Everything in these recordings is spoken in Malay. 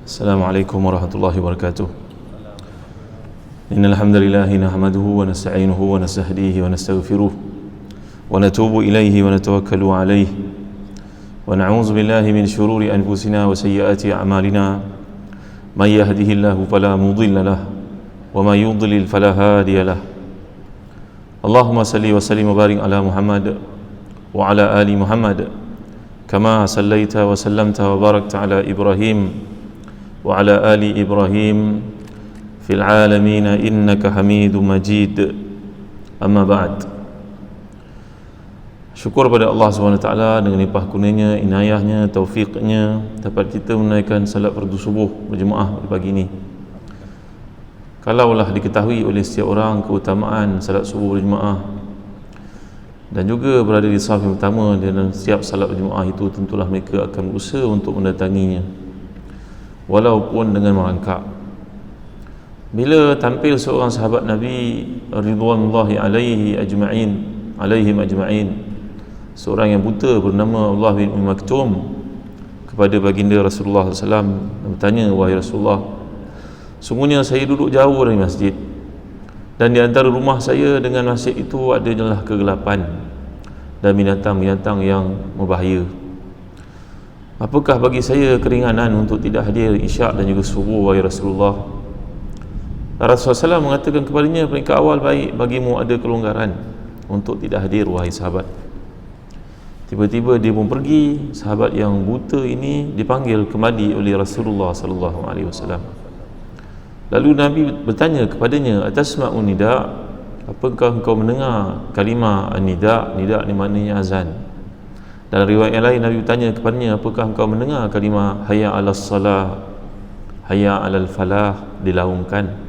Assalamualaikum warahmatullahi wabarakatuh. Innal hamdalillah nahmaduhu wa nasta'inuhu wa nastahdihi wa nastaghfiruh wa natubu ilayhi wa natawakkalu alayhi wa na'udzu billahi min shururi anfusina wa sayyiati a'malina may yahdihillahu fala mudilla lahu wa may yudlil fala hadiya lahu. Allahumma salli wa sallim wa barik ala Muhammad wa ala ali Muhammad kama sallaita wa sallamta wa barakta ala Ibrahim wa ala ali Ibrahim fil alamin innaka Hamidum Majid. Amma ba'd. Syukur pada Allah SWT dengan limpah kurnianya, inayahnya, taufiqnya dapat kita menunaikan salat fardu subuh berjemaah pada pagi ini. Kalaulah diketahui oleh setiap orang keutamaan salat subuh berjemaah dan juga berada di saf yang pertama dalam setiap salat berjemaah itu, tentulah mereka akan berusaha untuk mendatanginya walaupun dengan merangkak. Bila tampil seorang sahabat Nabi ridwanullahi alaihim ajma'in, seorang yang buta bernama Abdullah bin Maktum, kepada baginda Rasulullah SAW dan bertanya, wahai Rasulullah, sungguhnya saya duduk jauh dari masjid dan di antara rumah saya dengan masjid itu adalah kegelapan dan binatang-binatang yang berbahaya. Apakah bagi saya keringanan untuk tidak hadir isyak dan juga subuh, wahai Rasulullah? Rasulullah SAW mengatakan kepadanya, peringkat awal baik bagimu ada kelonggaran untuk tidak hadir, wahai sahabat. Tiba-tiba dia pun pergi. Sahabat yang buta ini dipanggil kembali oleh Rasulullah SAW. Lalu Nabi bertanya kepadanya, atasma'un nida', apakah engkau mendengar kalimah nida'? Nida' ni maknanya azan. Dalam riwayat yang lain Nabi bertanya kepadanya, apakah engkau mendengar kalimah hayya 'alas salah, hayya 'alal falah dilaungkan?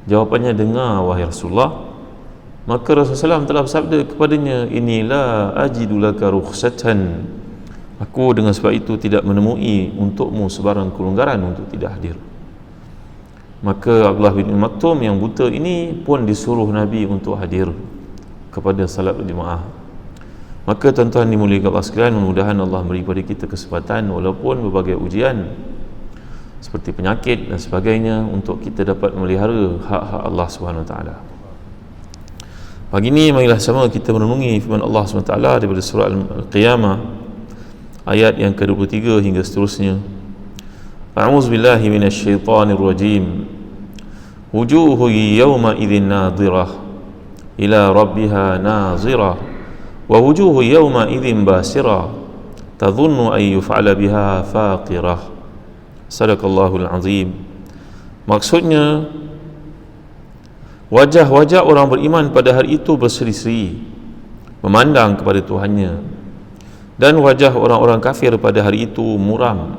Jawapannya, dengar wahai Rasulullah. Maka Rasulullah SAW telah bersabda kepadanya, inilah ajidu laka rukhsatan, aku dengan sebab itu tidak menemui untukmu sebarang kelonggaran untuk tidak hadir. Maka Abdullah bin Maktum yang buta ini pun disuruh Nabi untuk hadir kepada salat berjemaah. Maka tuan-tuan dimuliakan Allah sekalian, mudah-mudahan Allah beri kepada kita kesempatan walaupun berbagai ujian seperti penyakit dan sebagainya untuk kita dapat memelihara hak-hak Allah SWT. Pagi ini marilah sama kita merenungi firman Allah SWT daripada surah Al-Qiyamah ayat yang ke-23 hingga seterusnya. A'udzubillahi minasyaitanir rajim. Wujuhu yawma idzin nadhirah ila rabbiha nazirah wa wujuhu yawma idzin basirah tadhunnu an yuf'ala biha faqirah. Sadaqallahul azim. Maksudnya, wajah-wajah orang beriman pada hari itu berseri-seri memandang kepada Tuhannya, dan wajah orang-orang kafir pada hari itu muram.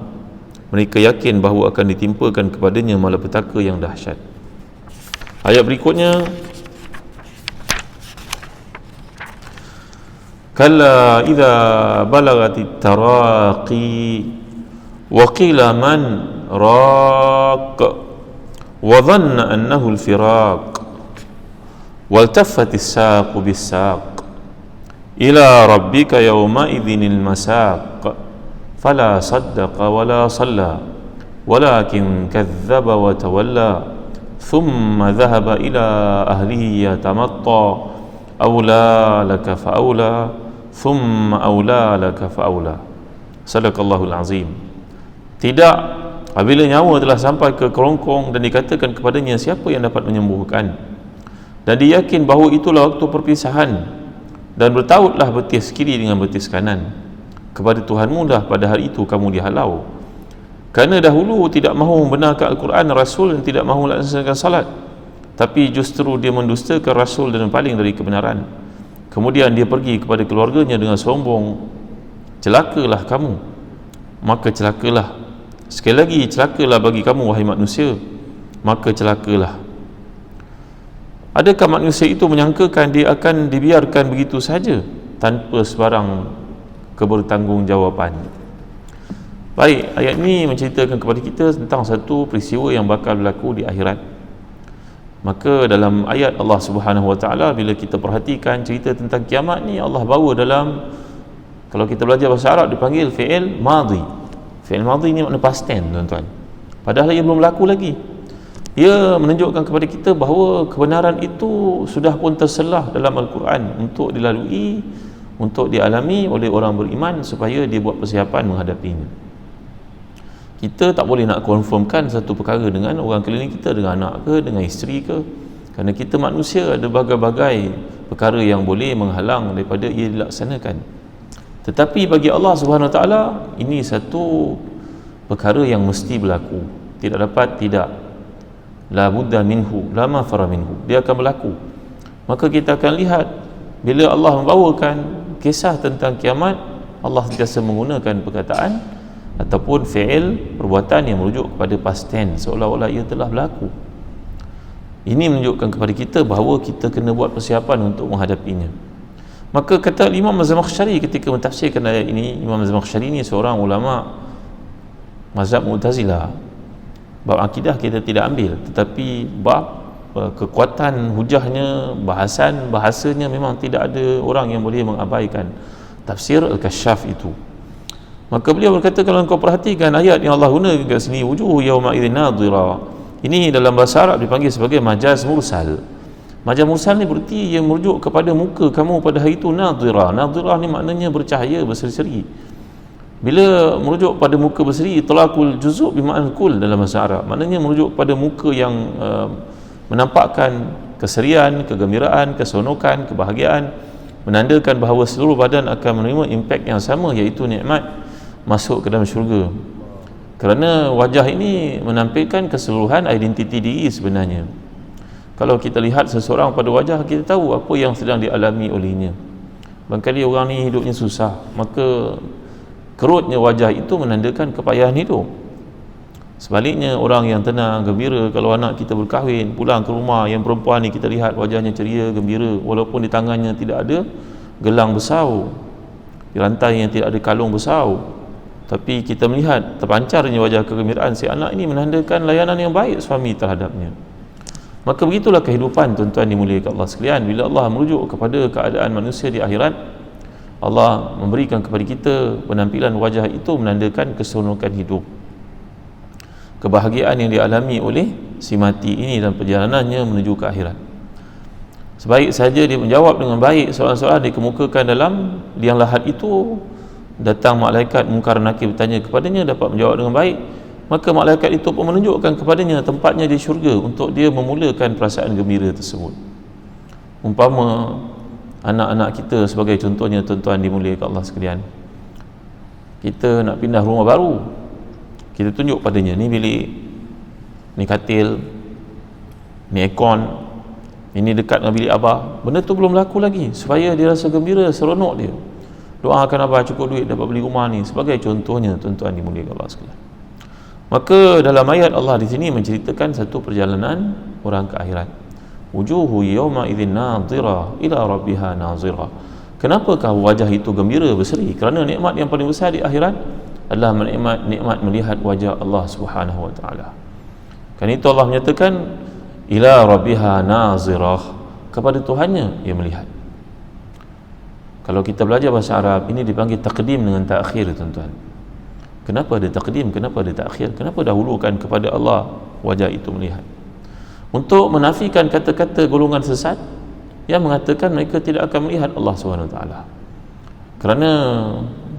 Mereka yakin bahawa akan ditimpakan kepadanya malapetaka yang dahsyat. Ayat berikutnya, kalla idza balagatit taraqi wa qila man raq wa dhanna annahu al-firaq waltaffatis saqu bis-saq ila rabbika yawma idzinil masaq fala saddaqa wala salla walakin kadzdzaba wa tawalla thumma dhahaba ila ahlihi yatamatta awla laka fa awla thumma awla laka fa awla. Sadaqallahul azim. Tidak, apabila nyawa telah sampai ke kerongkong dan dikatakan kepadanya, siapa yang dapat menyembuhkan? Dan dia yakin bahawa itulah waktu perpisahan, dan bertautlah betis kiri dengan betis kanan. Kepada Tuhanmu dah pada hari itu kamu dihalau, kerana dahulu tidak mahu membenarkan Al-Quran, Rasul, dan tidak mahu melaksanakan salat, tapi justru dia mendustakan Rasul dan paling dari kebenaran. Kemudian dia pergi kepada keluarganya dengan sombong. Celakalah kamu, maka celakalah. Sekali lagi, celakalah bagi kamu wahai manusia, maka celakalah. Adakah manusia itu menyangkakan dia akan dibiarkan begitu saja tanpa sebarang kebertanggungjawaban? Baik, ayat ini menceritakan kepada kita tentang satu peristiwa yang bakal berlaku di akhirat. Maka dalam ayat Allah Subhanahu Wa Taala, bila kita perhatikan cerita tentang kiamat ni, Allah bawa dalam, kalau kita belajar bahasa Arab dipanggil fi'il madhi. Fi'il madhi ni makna past tense, tuan-tuan. Padahal ia belum berlaku lagi. Ia menunjukkan kepada kita bahawa kebenaran itu sudah pun terselah dalam Al-Quran untuk dilalui, untuk dialami oleh orang beriman supaya dia buat persiapan menghadapinya. Kita tak boleh nak confirmkan satu perkara dengan orang keliling kita, dengan anak ke, dengan isteri ke, kerana kita manusia ada berbagai-bagai perkara yang boleh menghalang daripada ia dilaksanakan. Tetapi bagi Allah Subhanahu Wa Taala, ini satu perkara yang mesti berlaku, tidak dapat tidak, la budda minhu, la mafara minhu, dia akan berlaku. Maka kita akan lihat bila Allah membawakan kisah tentang kiamat, Allah sentiasa menggunakan perkataan ataupun fi'il, perbuatan yang merujuk kepada past tense, seolah-olah ia telah berlaku. Ini menunjukkan kepada kita bahawa kita kena buat persiapan untuk menghadapinya. Maka kata Imam Az-Zamakhsyari ketika mentafsirkan ayat ini, Imam Az-Zamakhsyari ini seorang ulama mazhab Mu'tazilah. Bab akidah kita tidak ambil, tetapi bab kekuatan hujahnya, bahasanya memang tidak ada orang yang boleh mengabaikan tafsir Al-Kasyaf itu. Maka beliau berkata, kalau kau perhatikan ayat yang Allah guna kat sini, wujuh yawma idzin nadhira, ini dalam bahasa Arab dipanggil sebagai majaz mursal. Majaz mursal ni berarti ia merujuk kepada muka kamu pada hari itu nadhira. Nadhira ni maknanya bercahaya, berseri-seri. Bila merujuk pada muka berseri, itlaqul juz' bima'na kull dalam bahasa Arab, maknanya merujuk pada muka yang menampakkan keserian, kegembiraan, keseronokan, kebahagiaan, menandakan bahawa seluruh badan akan menerima impak yang sama, iaitu nikmat masuk ke dalam syurga. Kerana wajah ini menampilkan keseluruhan identiti diri sebenarnya. Kalau kita lihat seseorang pada wajah, kita tahu apa yang sedang dialami olehnya. Barangkali orang ni hidupnya susah, maka kerutnya wajah itu menandakan kepayahan hidup. Sebaliknya orang yang tenang, gembira, kalau anak kita berkahwin, pulang ke rumah, yang perempuan ni kita lihat wajahnya ceria, gembira, walaupun di tangannya tidak ada gelang besau, di rantai yang tidak ada kalung besau, tapi kita melihat terpancarnya wajah kegembiraan si anak ini menandakan layanan yang baik suami terhadapnya. Maka begitulah kehidupan, tuan-tuan dimuliakan Allah sekalian. Bila Allah merujuk kepada keadaan manusia di akhirat, Allah memberikan kepada kita penampilan wajah itu menandakan keseronokan hidup, kebahagiaan yang dialami oleh si mati ini dan perjalanannya menuju ke akhirat. Sebaik saja dia menjawab dengan baik soalan-soalan dikemukakan dalam liang lahat itu, datang malaikat mungkar nakir bertanya kepadanya, dapat menjawab dengan baik, maka malaikat itu pun menunjukkan kepadanya tempatnya di syurga untuk dia memulakan perasaan gembira tersebut. Umpama anak-anak kita sebagai contohnya, tuan-tuan dimuliakan Allah sekalian, kita nak pindah rumah baru, kita tunjuk padanya, ni bilik, ni katil, ni aircon, ini dekat dengan bilik abah. Benda tu belum laku lagi, supaya dia rasa gembira, seronok dia. Doakan abah cukup duit dapat beli rumah ni, sebagai contohnya, tuan-tuan dimuliakan Allah sekalian. Maka dalam ayat Allah di sini menceritakan satu perjalanan orang ke akhirat. Wujuhu yawma idzin nadhira ila rabbiha nazira. Kenapakah wajah itu gembira, berseri? Kerana nikmat yang paling besar di akhirat adalah nikmat melihat wajah Allah Subhanahu Wa Taala. Kan itu Allah menyatakan ila rabbiha nazirah, kepada Tuhannya ia melihat. Kalau kita belajar bahasa Arab, ini dipanggil taqdim dengan ta'khir, tuan-tuan. Kenapa ada taqdim, kenapa ada ta'khir? Kenapa dahulukan kepada Allah wajah itu melihat? Untuk menafikan kata-kata golongan sesat yang mengatakan mereka tidak akan melihat Allah SWT. Kerana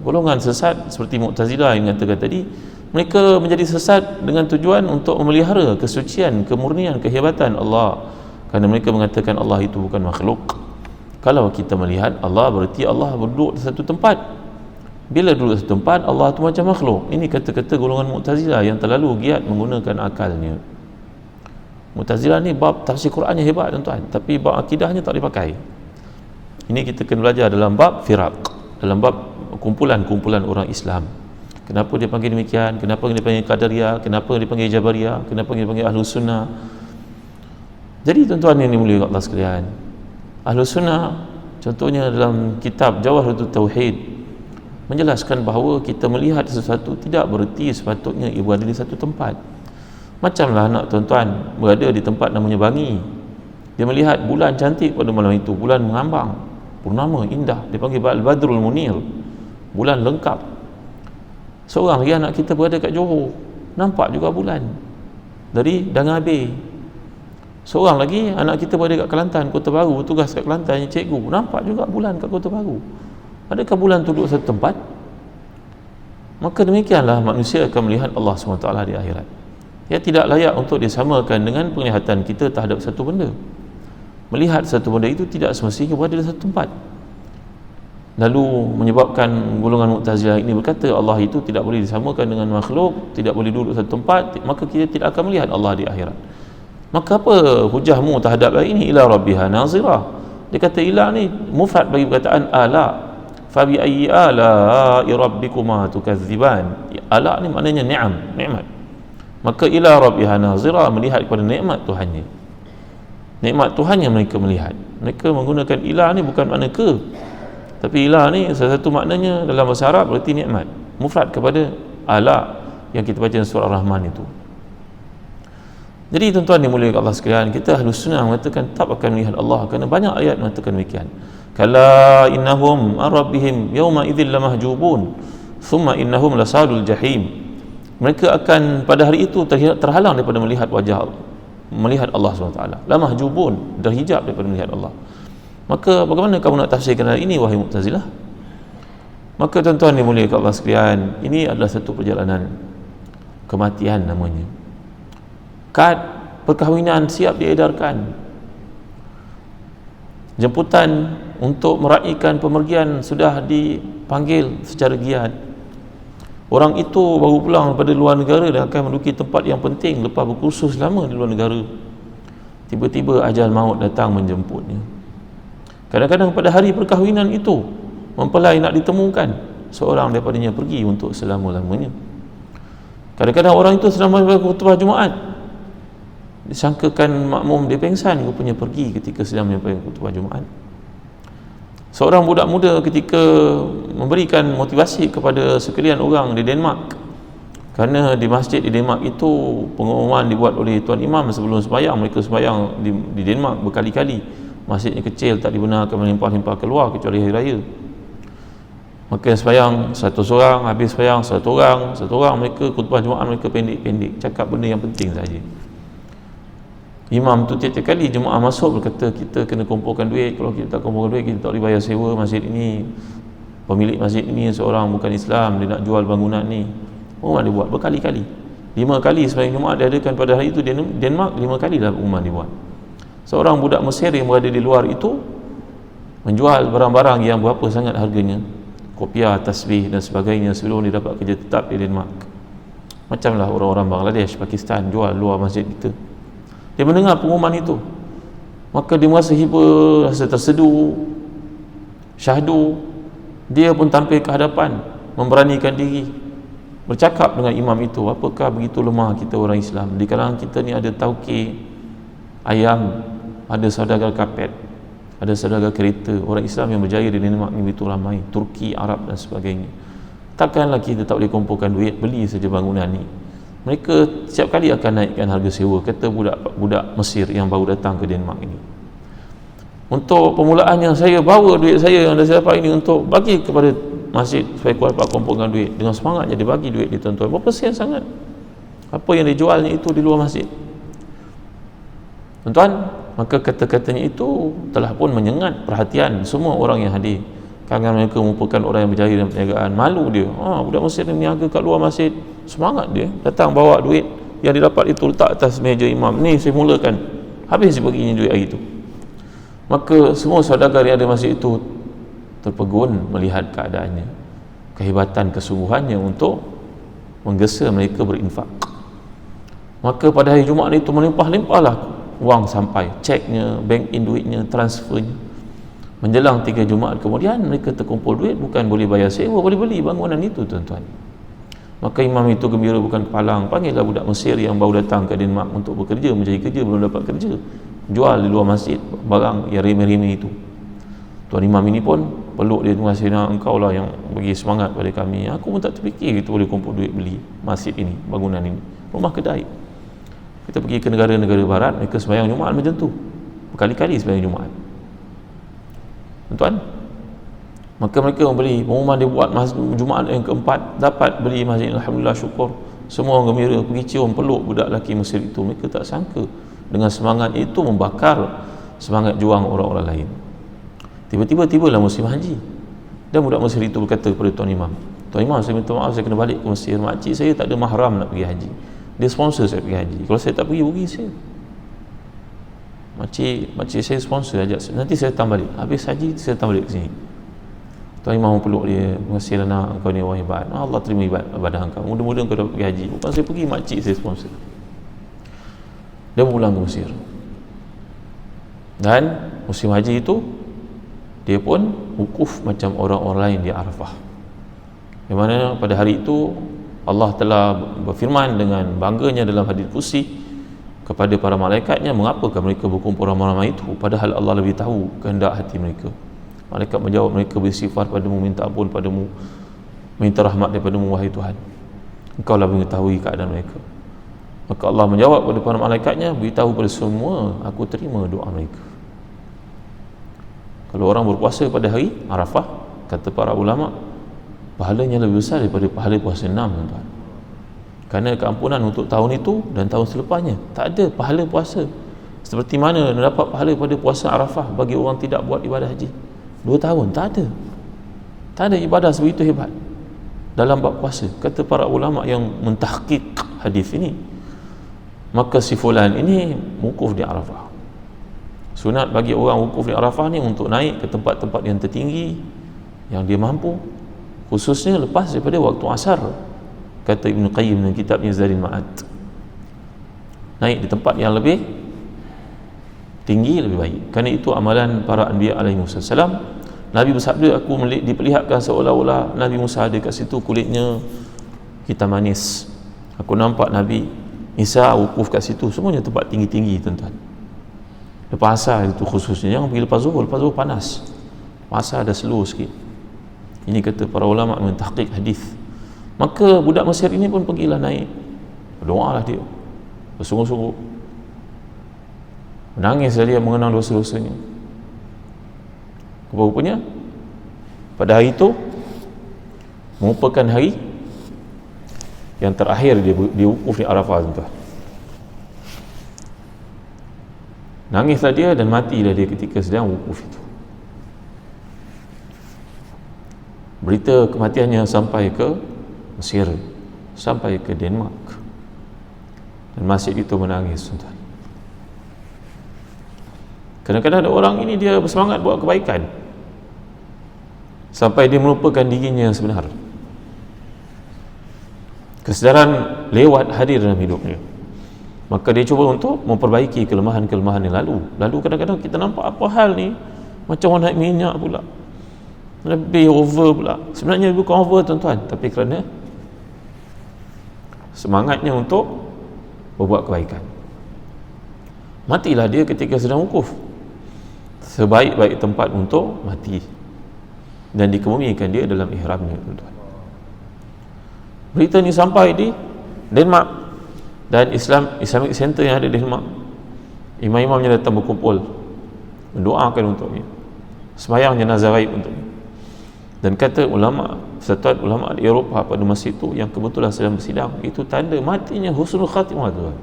golongan sesat seperti Mu'tazilah yang katakan tadi, mereka menjadi sesat dengan tujuan untuk memelihara kesucian, kemurnian, kehebatan Allah. Kerana mereka mengatakan Allah itu bukan makhluk. Kalau kita melihat Allah, berarti Allah duduk di satu tempat. Bila duduk di satu tempat, Allah itu macam makhluk. Ini kata-kata golongan Mu'tazilah yang terlalu giat menggunakan akalnya. Mu'tazilah ni bab tafsir Qurannya hebat, tuan-tuan, tapi bab akidahnya tak dipakai. Ini kita kena belajar dalam bab firaq, dalam bab kumpulan-kumpulan orang Islam. Kenapa dia panggil demikian? Kenapa dia panggil Qadariyah? Kenapa dia panggil Jabariyah? Kenapa dia panggil Ahlus Sunnah? Jadi tuan-tuan yang dimuliakan Allah sekalian, Ahlus Sunnah contohnya dalam kitab Jawahiratul Tauhid menjelaskan bahawa kita melihat sesuatu tidak bererti sepatutnya ia berada di satu tempat. Macamlah anak tuan-tuan berada di tempat namanya Bangi, dia melihat bulan cantik pada malam itu, bulan mengambang, purnama indah, dia panggil Al-Badrul Munir, bulan lengkap. Seorang lagi anak kita berada kat Johor, nampak juga bulan dari Dangabe. Seorang lagi anak kita berada kat Kelantan, Kota Baru, bertugas kat Kelantan, cikgu, nampak juga bulan kat Kota Baru. Adakah bulan tu duduk satu tempat? Maka demikianlah manusia akan melihat Allah SWT di akhirat. Ia tidak layak untuk disamakan dengan penglihatan kita terhadap satu benda. Melihat satu benda itu tidak semestinya berada di satu tempat. Lalu menyebabkan golongan Mu'tazilah ini berkata Allah itu tidak boleh disamakan dengan makhluk, tidak boleh duduk satu tempat, maka kita tidak akan melihat Allah di akhirat. Maka apa hujahmu terhadap ini? Ila rabbiha nazirah. Dia kata ila ni mufrad bagi perkataan ala. Fa bi ayyi ala rabbikuma tukadziban. Ala ni maknanya ni'am, nikmat. Maka ila rabbiha nazirah, melihat kepada nikmat Tuhannya. Nikmat Tuhan yang mereka melihat. Mereka menggunakan ila ni bukan makna ke, tapi ila ni salah satu maknanya dalam bahasa Arab berarti nikmat, mufrad kepada ala yang kita baca dalam surah Ar-Rahman itu. Jadi tuan-tuan dimuliakan Allah sekalian, kita Ahlus Sunnah mengatakan tak akan melihat Allah kerana banyak ayat mengatakan demikian. Kala innahum ar-rabbihim yawma idzil lamahjubun thumma innahum lasalul jahim. Mereka akan pada hari itu terhalang daripada melihat wajah Allah, melihat Allah SWT. Lamahjubun, terhijab daripada melihat Allah. Maka bagaimana kamu nak tafsirkan hal ini wahai Mu'tazilah? Maka tuan-tuan dimuliakan Allah sekalian, ini adalah satu perjalanan kematian namanya. Kad perkahwinan siap diedarkan, jemputan untuk meraihkan pemergian sudah dipanggil secara giat. Orang itu baru pulang daripada luar negara dan akan menduduki tempat yang penting lepas berkursus lama di luar negara. Tiba-tiba ajal maut datang menjemputnya. Kadang-kadang pada hari perkahwinan itu mempelai nak ditemukan, seorang daripadanya pergi untuk selama-lamanya. Kadang-kadang orang itu sedang menyampaikan khutbah Jumaat, disangkakan makmum dia pengsan, rupanya pergi ketika sedang menyampaikan khutbah Jumaat. Seorang budak muda ketika memberikan motivasi kepada sekalian orang di Denmark, kerana di masjid di Denmark itu pengumuman dibuat oleh Tuan Imam sebelum sembahyang, mereka sembahyang di Denmark berkali-kali, masjidnya kecil, tak dibenarkan melimpah-limpah keluar kecuali hari raya. Maka sembahyang satu seorang, habis sembahyang satu orang, mereka khutbah Jumaat mereka pendek-pendek, cakap benda yang penting saja. Imam tu tiap-tiap kali jemaah masuk berkata kita kena kumpulkan duit, kalau kita tak kumpulkan duit kita tak boleh bayar sewa masjid ini, pemilik masjid ini seorang bukan Islam, dia nak jual bangunan ni. Pengumuman dia buat berkali-kali, 5 kali sembahyang Jumaat diadakan pada hari itu di Denmark, 5 kali dah pengumuman dibuat. Seorang budak Mesir yang berada di luar itu menjual barang-barang yang berapa sangat harganya, kopiah, tasbih dan sebagainya, sebelum dia dapat kerja tetap di Denmark. Macamlah orang-orang Bangladesh, Pakistan jual luar masjid kita. Dia mendengar pengumuman itu, maka dia merasa hiba, rasa terseduh, syahdu. Dia pun tampil ke hadapan, memberanikan diri, bercakap dengan imam itu, apakah begitu lemah kita orang Islam? Di kalangan kita ni ada tauke ayam, ada saudagar kapet, ada saudagar kereta. Orang Islam yang berjaya di Denmark ni begitu ramai, Turki, Arab dan sebagainya. Takkanlah kita tak boleh kumpulkan duit beli saja bangunan ni? Mereka setiap kali akan naikkan harga sewa, kata budak Mesir yang baru datang ke Denmark ini. Untuk permulaannya saya bawa duit saya yang dah saya dapat ini untuk bagi kepada masjid supaya kau dapat kumpulkan duit. Dengan semangatnya dia bagi duit dia tuan-tuan, berapa sen sangat apa yang dijualnya itu di luar masjid, tuan-tuan. Maka kata-katanya itu telah pun menyengat perhatian semua orang yang hadir. Kangan mereka merupakan orang yang berjaya dalam perniagaan. Malu dia, budak Mesir ni niaga kat luar masjid, semangat dia datang bawa duit yang didapat itu letak atas meja imam ni, saya mulakan, habis dia baginya duit hari itu. Maka semua saudagar yang ada masjid itu terpegun melihat keadaannya, kehebatan kesungguhannya untuk menggesa mereka berinfak. Maka pada hari Jumaat itu melimpah-limpahlah wang sampai, ceknya, bank in duitnya, transfernya. Menjelang 3 Jumaat kemudian mereka terkumpul duit, bukan boleh bayar sewa, boleh beli bangunan itu tuan-tuan. Maka imam itu gembira bukan kepalang, panggillah budak Mesir yang baru datang ke Denmark untuk bekerja, mencari kerja, belum dapat kerja. jual di luar masjid barang yang remeh-remeh itu. Tuan Imam ini pun peluk dia, terima kasih engkau lah yang bagi semangat pada kami. Aku pun tak terfikir kita boleh kumpul duit beli masjid ini, bangunan ini, rumah kedai. Kita pergi ke negara-negara barat, mereka sembahyang Jumaat macam tu, berkali-kali sembahyang Jumaat, tuan. Maka mereka membeli pengumuman, dia buat Jumaat yang keempat dapat beli masjid. Alhamdulillah, syukur. Semua orang gembira, pergi cium peluk budak lelaki Mesir itu. Mereka tak sangka dengan semangat itu membakar semangat juang orang-orang lain. Tiba-tiba tibalah musim haji, dan budak Mesir itu berkata kepada Tuan Imam, Tuan Imam, saya minta maaf, saya kena balik ke Mesir. Makcik saya tak ada mahram nak pergi haji, dia sponsor saya pergi haji. Kalau saya tak pergi, rugi saya. Makcik saya sponsor, ajak saya, nanti saya datang balik, habis haji saya datang balik ke sini. Tuan Imam peluk dia, terima kasih nak, engkau ni orang hebat, Allah terima ibadah engkau, mudah-mudahan engkau dapat pergi haji. Bukan saya pergi, makcik saya sponsor. Dia pulang ke Mesir, dan musim haji itu dia pun wukuf macam orang-orang lain di Arafah, di mana pada hari itu Allah telah berfirman dengan bangganya dalam hadis qudsi kepada para malaikatnya, mengapakah mereka berkumpul ramai-ramai itu, padahal Allah lebih tahu kehendak hati mereka. Malaikat menjawab, mereka beristighfar padamu, minta ampun padamu, minta rahmat daripadamu, wahai Tuhan, engkau lah mengetahui keadaan mereka. Maka Allah menjawab kepada para malaikatnya, beritahu pada semua, aku terima doa mereka. Kalau orang berpuasa pada hari Arafah, kata para ulama, pahalanya lebih besar daripada pahala puasa 6, tuan. Kerana keampunan untuk tahun itu dan tahun selepasnya. Tak ada pahala puasa seperti mana nak dapat pahala pada puasa Arafah bagi orang tidak buat ibadah haji 2 tahun. Tak ada ibadah sebegitu hebat dalam bab puasa, kata para ulama yang mentahqiq hadis ini. Maka si fulan ini wukuf di Arafah. Sunat bagi orang wukuf di Arafah ni untuk naik ke tempat-tempat yang tertinggi yang dia mampu, khususnya lepas daripada waktu asar, kata Ibn Qayyim dalam kitabnya Zadul Ma'ad. Naik di tempat yang lebih tinggi lebih baik, kerana itu amalan para anbiya alaihi wassalam. Nabi bersabda, aku diperlihatkan seolah-olah Nabi Musa ada kat situ, kulitnya hitam manis. Aku nampak Nabi Isa wukuf kat situ, semuanya tempat tinggi-tinggi, tuan-tuan. Lepas asar itu khususnya, jangan pergi lepas zuhur panas, asar ada slow sikit. Ini kata para ulama mentahqiq hadis. Maka budak Mesir ini pun pergilah naik, berdoa lah dia bersungguh-sungguh, menangislah dia mengenang dosa-dosanya. Rupanya pada hari itu merupakan hari yang terakhir dia wukuf di Arafah, tuan. Nangislah dia dan matilah dia ketika sedang wukuf itu. Berita kematiannya sampai ke Mesir, sampai ke Denmark, dan masjid itu menangis, tuan. Kadang-kadang ada orang ini dia bersemangat buat kebaikan sampai dia melupakan dirinya yang sebenar. Kesedaran lewat hadir dalam hidupnya, maka dia cuba untuk memperbaiki kelemahan-kelemahan yang lalu. Kadang-kadang kita nampak apa hal ni macam orang naik minyak pula, lebih over pula. Sebenarnya bukan over, tuan-tuan, tapi kerana semangatnya untuk berbuat kebaikan. Matilah dia ketika sedang wukuf, sebaik-baik tempat untuk mati, dan dikemumikan dia dalam ihramnya, tuan-tuan. Berita ni sampai di Denmark dan Islamic Center yang ada di Denmark. Imam-imamnya datang berkumpul, mendoakan untuknya, sembahyang jenazah gaib untuknya. Dan kata ulama, persatuan ulama di Eropah pada masa itu yang kebetulan sedang bersidang, itu tanda matinya husnul khatimah, tuan.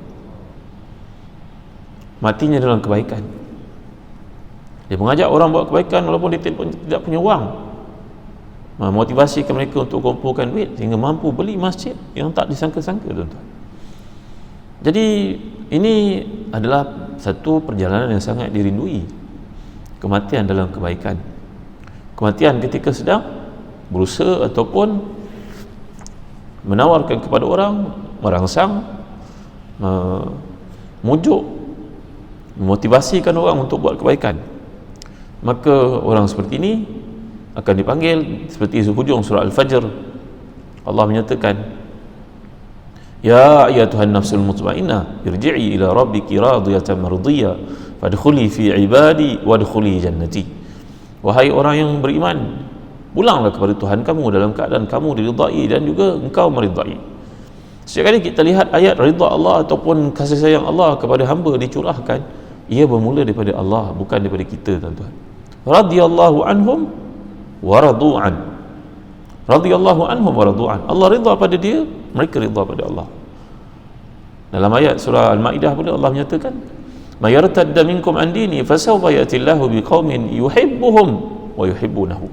Matinya dalam kebaikan. Dia mengajak orang buat kebaikan walaupun dia tidak punya wang, memotivasikan mereka untuk kumpulkan duit sehingga mampu beli masjid yang tak disangka-sangka, tuan-tuan. Jadi ini adalah satu perjalanan yang sangat dirindui, kematian dalam kebaikan. Kematian ketika sedang berusaha ataupun menawarkan kepada orang, merangsang, memujuk, memotivasikan orang untuk buat kebaikan. Maka orang seperti ini akan dipanggil seperti hujung surah Al-Fajr. Allah menyatakan, ya ayyatuhan nafsul mutmainnah irji'i ila rabbiki radiyatan mardiyah fadkhuli fi ibadi wadkhuli jannati. Wahai orang yang beriman, pulanglah kepada Tuhan kamu dalam keadaan kamu diridai dan juga engkau meridai. Setiap kali kita lihat ayat ridha Allah ataupun kasih sayang Allah kepada hamba dicurahkan, ia bermula daripada Allah, bukan daripada kita, tuan-tuan. Radhiyallahu anhum wa radu'an. Radhiyallahu anhum wa radu'an. Allah ridha pada dia, mereka ridha pada Allah. Dalam ayat surah Al-Maidah pun Allah menyatakan, "May yartadda minkum an dini fasawfa ya'ti Allahu biqaumin yuhibbuhum wa yuhibbunahu."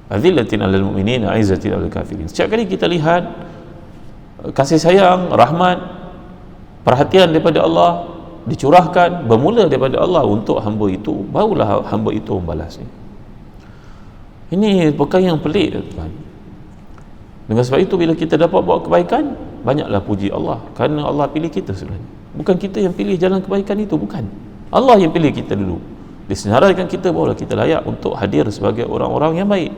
Azillatin 'alal mu'minina 'izzatin 'alal kafirin. Setiap kali kita lihat kasih sayang, rahmat, perhatian daripada Allah dicurahkan, bermula daripada Allah untuk hamba itu, barulah hamba itu membalasnya. Ini perkara yang pelik, tuan. Dengan sebab itu bila kita dapat buat kebaikan, banyaklah puji Allah, kerana Allah pilih kita sebenarnya. Bukan kita yang pilih jalan kebaikan itu, bukan. Allah yang pilih kita dulu. Disenaraikan kita barulah kita layak untuk hadir sebagai orang-orang yang baik.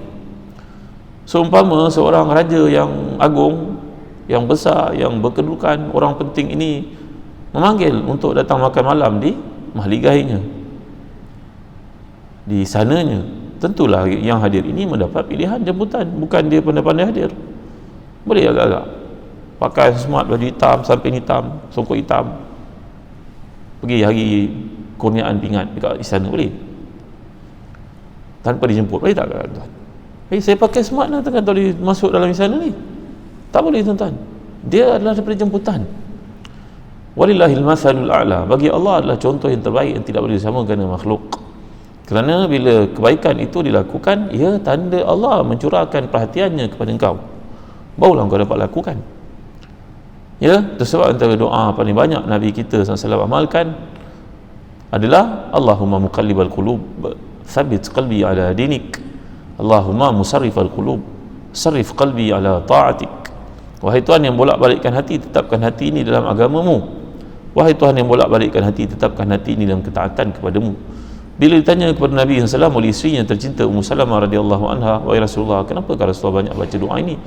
Seumpama seorang raja yang agung, yang besar, yang berkedudukan, orang penting ini memanggil untuk datang makan malam di mahligahinya, di sananya, tentulah yang hadir ini mendapat pilihan jemputan, bukan dia pandai-pandai hadir. Boleh agak-agak pakai smart, baju hitam, samping hitam, songkok hitam, pergi hari kurniaan pingat dekat istana, boleh tanpa dijemput, boleh tak tuan? Saya pakai smart lah, takkan boleh masuk dalam istana ni? Tak boleh, tuan-tuan. Dia adalah daripada jemputan. Walillahil mathalul a'la. Bagi Allah adalah contoh yang terbaik yang tidak boleh disamakan dengan makhluk. Kerana bila kebaikan itu dilakukan, ia tanda Allah mencurahkan perhatiannya kepada engkau, barulah engkau dapat lakukan. Ya, itu sebab antara doa paling banyak Nabi kita SAW amalkan adalah Allahumma muqallibal qulub thabbit qalbi ala dinik, Allahumma musarrifal qulub sarrif qalbi ala ta'atik. Wahai Tuhan yang bolak-balikkan hati, tetapkan hati ini dalam agamamu. Wahai Tuhan yang bolak-balikkan hati, tetapkan hati ini dalam ketaatan kepadamu. Bila ditanya kepada Nabi SAW oleh isterinya tercinta Ummu Salamah radhiyallahu anha, wahai Rasulullah, kenapa Rasulullah banyak baca doa ini?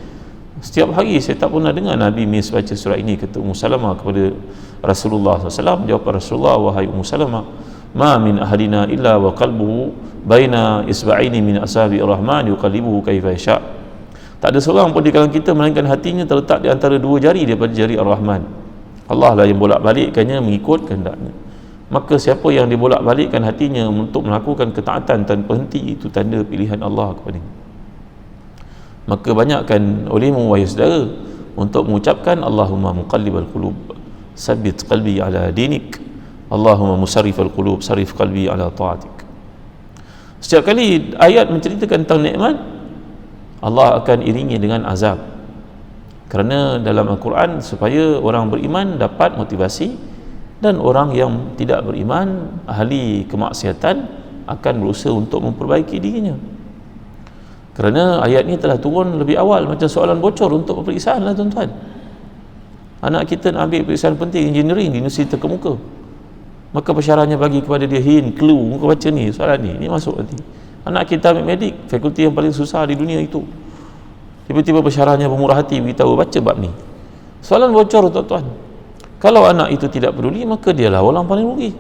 Setiap hari saya tak pernah dengar Nabi miss baca surah ini, kata Ummu Salamah kepada Rasulullah SAW. Jawab Rasulullah, wahai Ummu Salamah, ma min ahadina illa wa qalbuhu baina isba'ini min asabi'ir rahman yuqallibuhu kaifa yasha. Tak ada seorang pun di kalangan kita melainkan hatinya terletak di antara dua jari daripada jari Ar-Rahman. Allah lah yang bolak-balikkannya mengikut kehendaknya. Maka siapa yang dibolak-balikkan hatinya untuk melakukan ketaatan tanpa henti, itu tanda pilihan Allah kepadanya. Maka banyakkan olehmu wahai saudara untuk mengucapkan Allahumma muqallibal qulub sabbit qalbi ala dinik, Allahumma musarrifal qulub sarrif qalbi ala ta'atik. Setiap kali ayat menceritakan tentang nikmat, Allah akan iringi dengan azab. Kerana dalam Al-Quran supaya orang beriman dapat motivasi, dan orang yang tidak beriman, ahli kemaksiatan, akan berusaha untuk memperbaiki dirinya. Kerana ayat ini telah turun lebih awal macam soalan bocor untuk peperiksaan lah, tuan-tuan. Anak kita nak ambil peperiksaan penting engineering di universiti terkemuka, maka pesyarahnya bagi kepada dia hint, clue, muka baca ni, soalan ni masuk nanti. Anak kita ambil medik, fakulti yang paling susah di dunia itu, tiba-tiba pesyarahnya bermurah hati beritahu baca bab ni. Soalan bocor, tuan-tuan. Kalau anak itu tidak peduli, maka dialah orang paling rugi.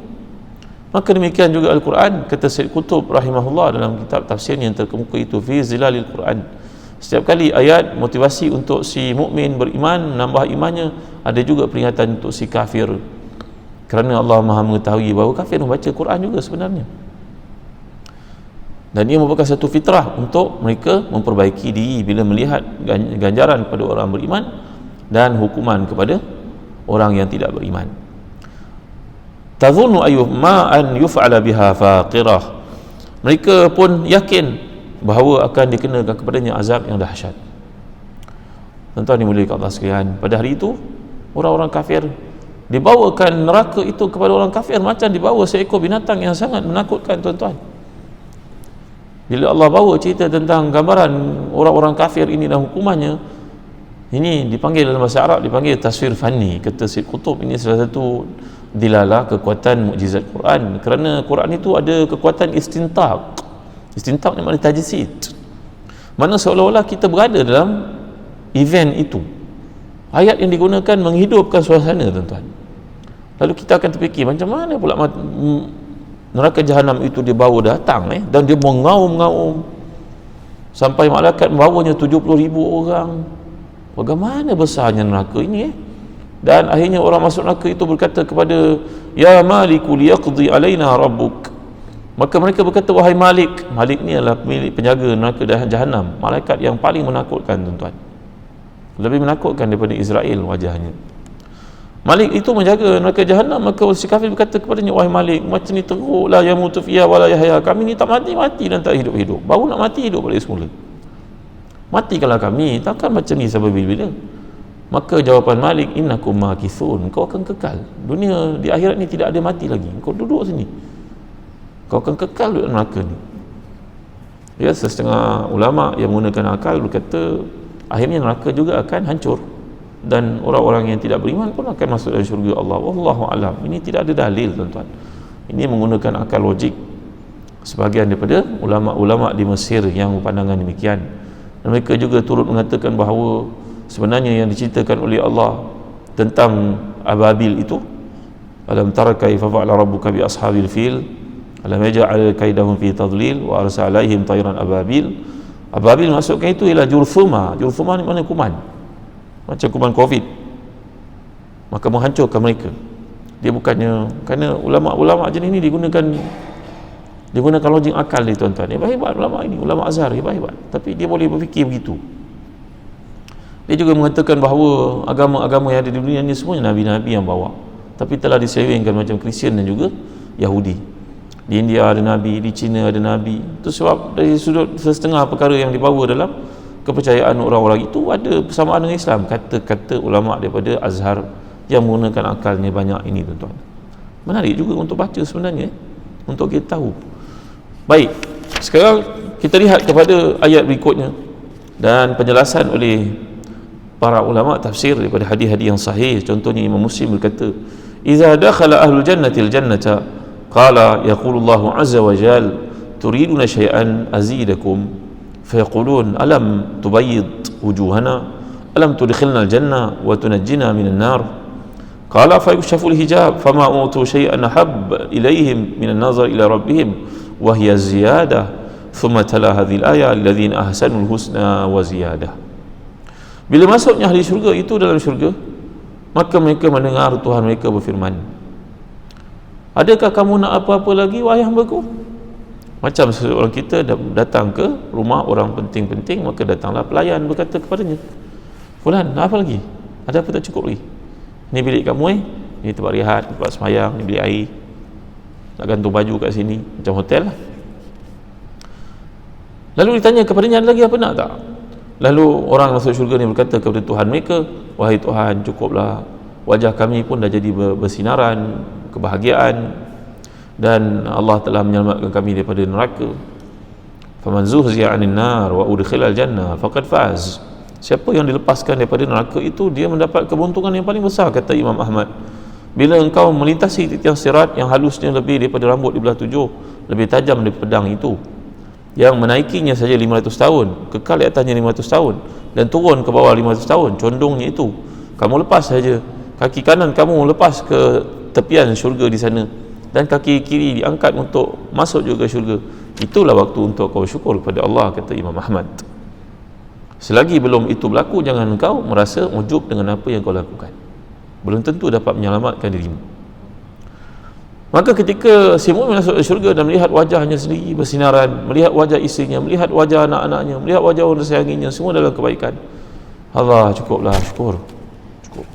Maka demikian juga Al-Quran, kata Syed Qutb rahimahullah dalam kitab tafsir yang terkemuka itu, fi zilalil Quran. Setiap kali ayat motivasi untuk si mukmin beriman, menambah imannya, ada juga peringatan untuk si kafir. Kerana Allah Maha mengetahui bahawa kafir membaca Quran juga sebenarnya, dan ia merupakan satu fitrah untuk mereka memperbaiki diri bila melihat ganjaran kepada orang beriman dan hukuman kepada orang yang tidak beriman. Tazunnu ayyuma an yuf'ala biha faqirah. Mereka pun yakin bahawa akan dikenakan kepadanya azab yang dahsyat. Tuan-tuan dimuliakan Allah sekalian, pada hari itu orang-orang kafir dibawakan neraka itu kepada orang kafir macam dibawa seekor binatang yang sangat menakutkan, tuan-tuan. Bila Allah bawa cerita tentang gambaran orang-orang kafir ini dan hukumannya, ini dipanggil dalam bahasa Arab, dipanggil taswir fani. Kata Syed Qutb, ini salah satu dilalah kekuatan mukjizat Quran. Kerana Quran itu ada kekuatan istintaq. Istintaq ni maknanya tajsid, mana seolah-olah kita berada dalam event itu. Ayat yang digunakan menghidupkan suasana, tuan-tuan. Lalu kita akan terfikir, macam mana pula neraka jahanam itu dibawa datang dan dia mengaum-ngaum sampai malaikat membawanya 70,000 orang. Bagaimana besarnya neraka ini Dan akhirnya orang masuk neraka itu berkata kepada, ya maliku liyaqdi alaina rabbuk. Maka mereka berkata, wahai Malik. Malik ni adalah pemilik penjaga neraka dan jahanam, malaikat yang paling menakutkan, tuan-tuan. Lebih menakutkan daripada Israel wajahnya. Malik itu menjaga neraka jahanam. Maka si kafir berkata kepadanya, wahai Malik, macam ni teruklah, ya mutu fiha wala yahya. Kami ni tak mati-mati dan tak hidup-hidup, baru nak mati hidup balik semula. Matikanlah kami, takkan macam ni sampai bila-bila. Maka jawapan Malik, innakum makithun, kau akan kekal dunia, di akhirat ni tidak ada mati lagi, kau duduk sini, kau akan kekal duduk neraka ni. Ya, setengah ulama yang menggunakan akal berkata akhirnya neraka juga akan hancur dan orang-orang yang tidak beriman pun akan masuk dalam syurga Allah. Wallahu alam. Ini tidak ada dalil, tuan-tuan. Ini menggunakan akal logik sebahagian daripada ulama-ulama di Mesir yang berpandangan demikian. Dan mereka juga turut mengatakan bahawa sebenarnya yang diceritakan oleh Allah tentang ababil itu, alam tara kaifa fa'ala rabbuka bi ashabil fil alam yaj'al kaidahum fi tadlil wa arsala alaihim tayran ababil. Ababil maksudkan itu ialah jurthuma. Jurthuma ni mana kuman, macam kuman Covid, maka menghancurkan mereka. Dia bukannya, kerana ulama-ulama jenis ini digunakan logik akal ni, tuan-tuan. Hebat ulama ini, ulama Azhar, hebat. Tapi dia boleh berfikir begitu. Dia juga mengatakan bahawa agama-agama yang ada di dunia ni semuanya Nabi-Nabi yang bawa, tapi telah diselewengkan macam Kristian dan juga Yahudi. Di India ada Nabi, di China ada Nabi. Itu sebab dari sudut setengah perkara yang dibawa dalam kepercayaan orang-orang itu ada persamaan dengan Islam. Kata-kata ulama daripada Azhar yang menggunakan akalnya banyak ini, tuan-tuan. Menarik juga untuk baca sebenarnya, untuk kita tahu. Baik, sekarang kita lihat kepada ayat berikutnya dan penjelasan oleh para ulama tafsir daripada hadis-hadis yang sahih. Contohnya Imam Muslim berkata, "Idza dakhala ahlul jannati al-jannata qala yaqulullahu azza wa jal turiduna shay'an azidakum fayaqulun alam tubayyid wujuhana alam tudkhilna al-jannah wa tunajjina minan nar qala fayukshafu al-hijab fama utu shay'an habba ilayhim minan nazar ila rabbihim wa hiya ziyadah thumma tala hadhihi al-ayah lilladhina ahsanul husna wa ziyadah." Bila masuknya ahli syurga itu dalam syurga, maka mereka mendengar Tuhan mereka berfirman, adakah kamu nak apa-apa lagi, wahai hamba-Ku? Macam seorang kita datang ke rumah orang penting-penting, maka datanglah pelayan berkata kepadanya, fulan, nak apa lagi? Ada apa tak cukup lagi? Ni bilik kamu, ni tempat rehat, tempat semayang, ni bilik air, nak gantung baju kat sini, macam hotel lah. Lalu ditanya kepadanya, ada lagi apa nak tak? Lalu orang masuk syurga ni berkata kepada Tuhan mereka, wahai Tuhan, cukuplah, wajah kami pun dah jadi bersinaran kebahagiaan dan Allah telah menyelamatkan kami daripada neraka. Faman zuhziya 'anil nar wa udkhilal jannah faqad faz. Siapa yang dilepaskan daripada neraka itu, dia mendapat keberuntungan yang paling besar, kata Imam Ahmad. Bila engkau melintasi tiang sirat yang halusnya lebih daripada rambut di belah 7, lebih tajam daripada pedang itu, yang menaikinya saja 500 tahun, kekal di atasnya 500 tahun, dan turun ke bawah 500 tahun, condongnya itu, kamu lepas saja kaki kanan, kamu lepas ke tepian syurga di sana, dan kaki kiri diangkat untuk masuk juga ke syurga. Itulah waktu untuk kau syukur kepada Allah, kata Imam Ahmad. Selagi belum itu berlaku, jangan engkau merasa ujub dengan apa yang kau lakukan. Belum tentu dapat menyelamatkan dirimu. Maka ketika si mukmin masuk syurga dan melihat wajahnya sendiri bersinaran, melihat wajah isterinya, melihat wajah anak-anaknya, melihat wajah orang sayanginya, semua dalam kebaikan, Allah, cukuplah, syukur, cukup.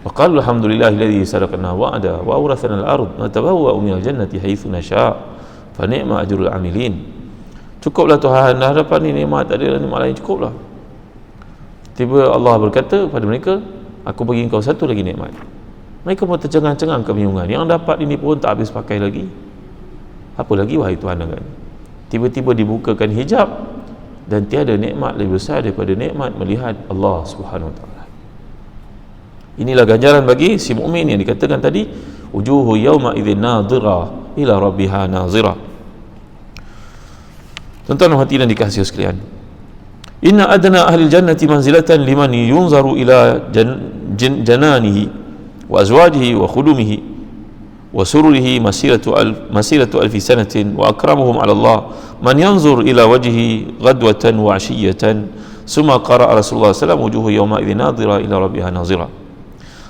Wa qalu alhamdulillahilladzi sadaqana wa'ada wa awrathana al-ard natabawwa'u minal jannati haitsu nasha' fa ni'ma ajrul 'amilin. Cukuplah Tuhan, hadapan ni nikmat, tak ada nikmat lain, cukuplah. Tiba Allah berkata kepada mereka, aku bagi engkau satu lagi nikmat. Mereka pun tercengang-cengang kebingungan, yang dapat ini pun tak habis pakai lagi, apa lagi wahai Tuhan agaknya. Tiba-tiba dibukakan hijab dan tiada nikmat lebih besar daripada nikmat melihat Allah Subhanahu Wa Taala. Inilah ganjaran bagi si mukmin yang dikatakan tadi, wujuhu yawma idzin nadhira ila rabbiha nazira. Tuan-tuan hati dan dikasihi sekalian, inna adna ahli jannati manzilatan liman yunzaru ila jananihi wa azwajihi wa khudumihi wa sururihi masiratu alfi sanatin wa akramuhum ala Allah man yanzur ila wajhihi ghadwatan wa ashiyatan summa qara'a Rasulullah sallallahu alaihi wasallam wujuhu yawma idzin nadhira ila rabbiha nazira.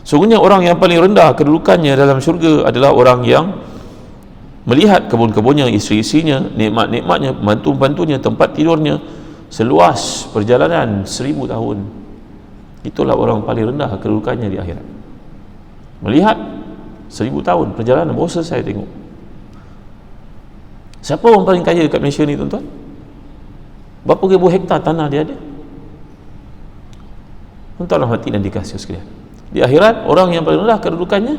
Sungguhnya orang yang paling rendah kedudukannya dalam syurga adalah orang yang melihat kebun-kebunnya, isteri-isterinya, nikmat-nikmatnya, bantu-bantunya, tempat tidurnya seluas perjalanan 1000 tahun. Itulah orang paling rendah kedudukannya di akhirat. Melihat 1000 tahun perjalanan baru selesai tengok. Siapa orang paling kaya dekat Malaysia ni tuan-tuan? Berapa ribu hektar tanah dia ada? Tuan-tuan hati dan dikasih sekalian, di akhirat orang yang paling rendah kedudukannya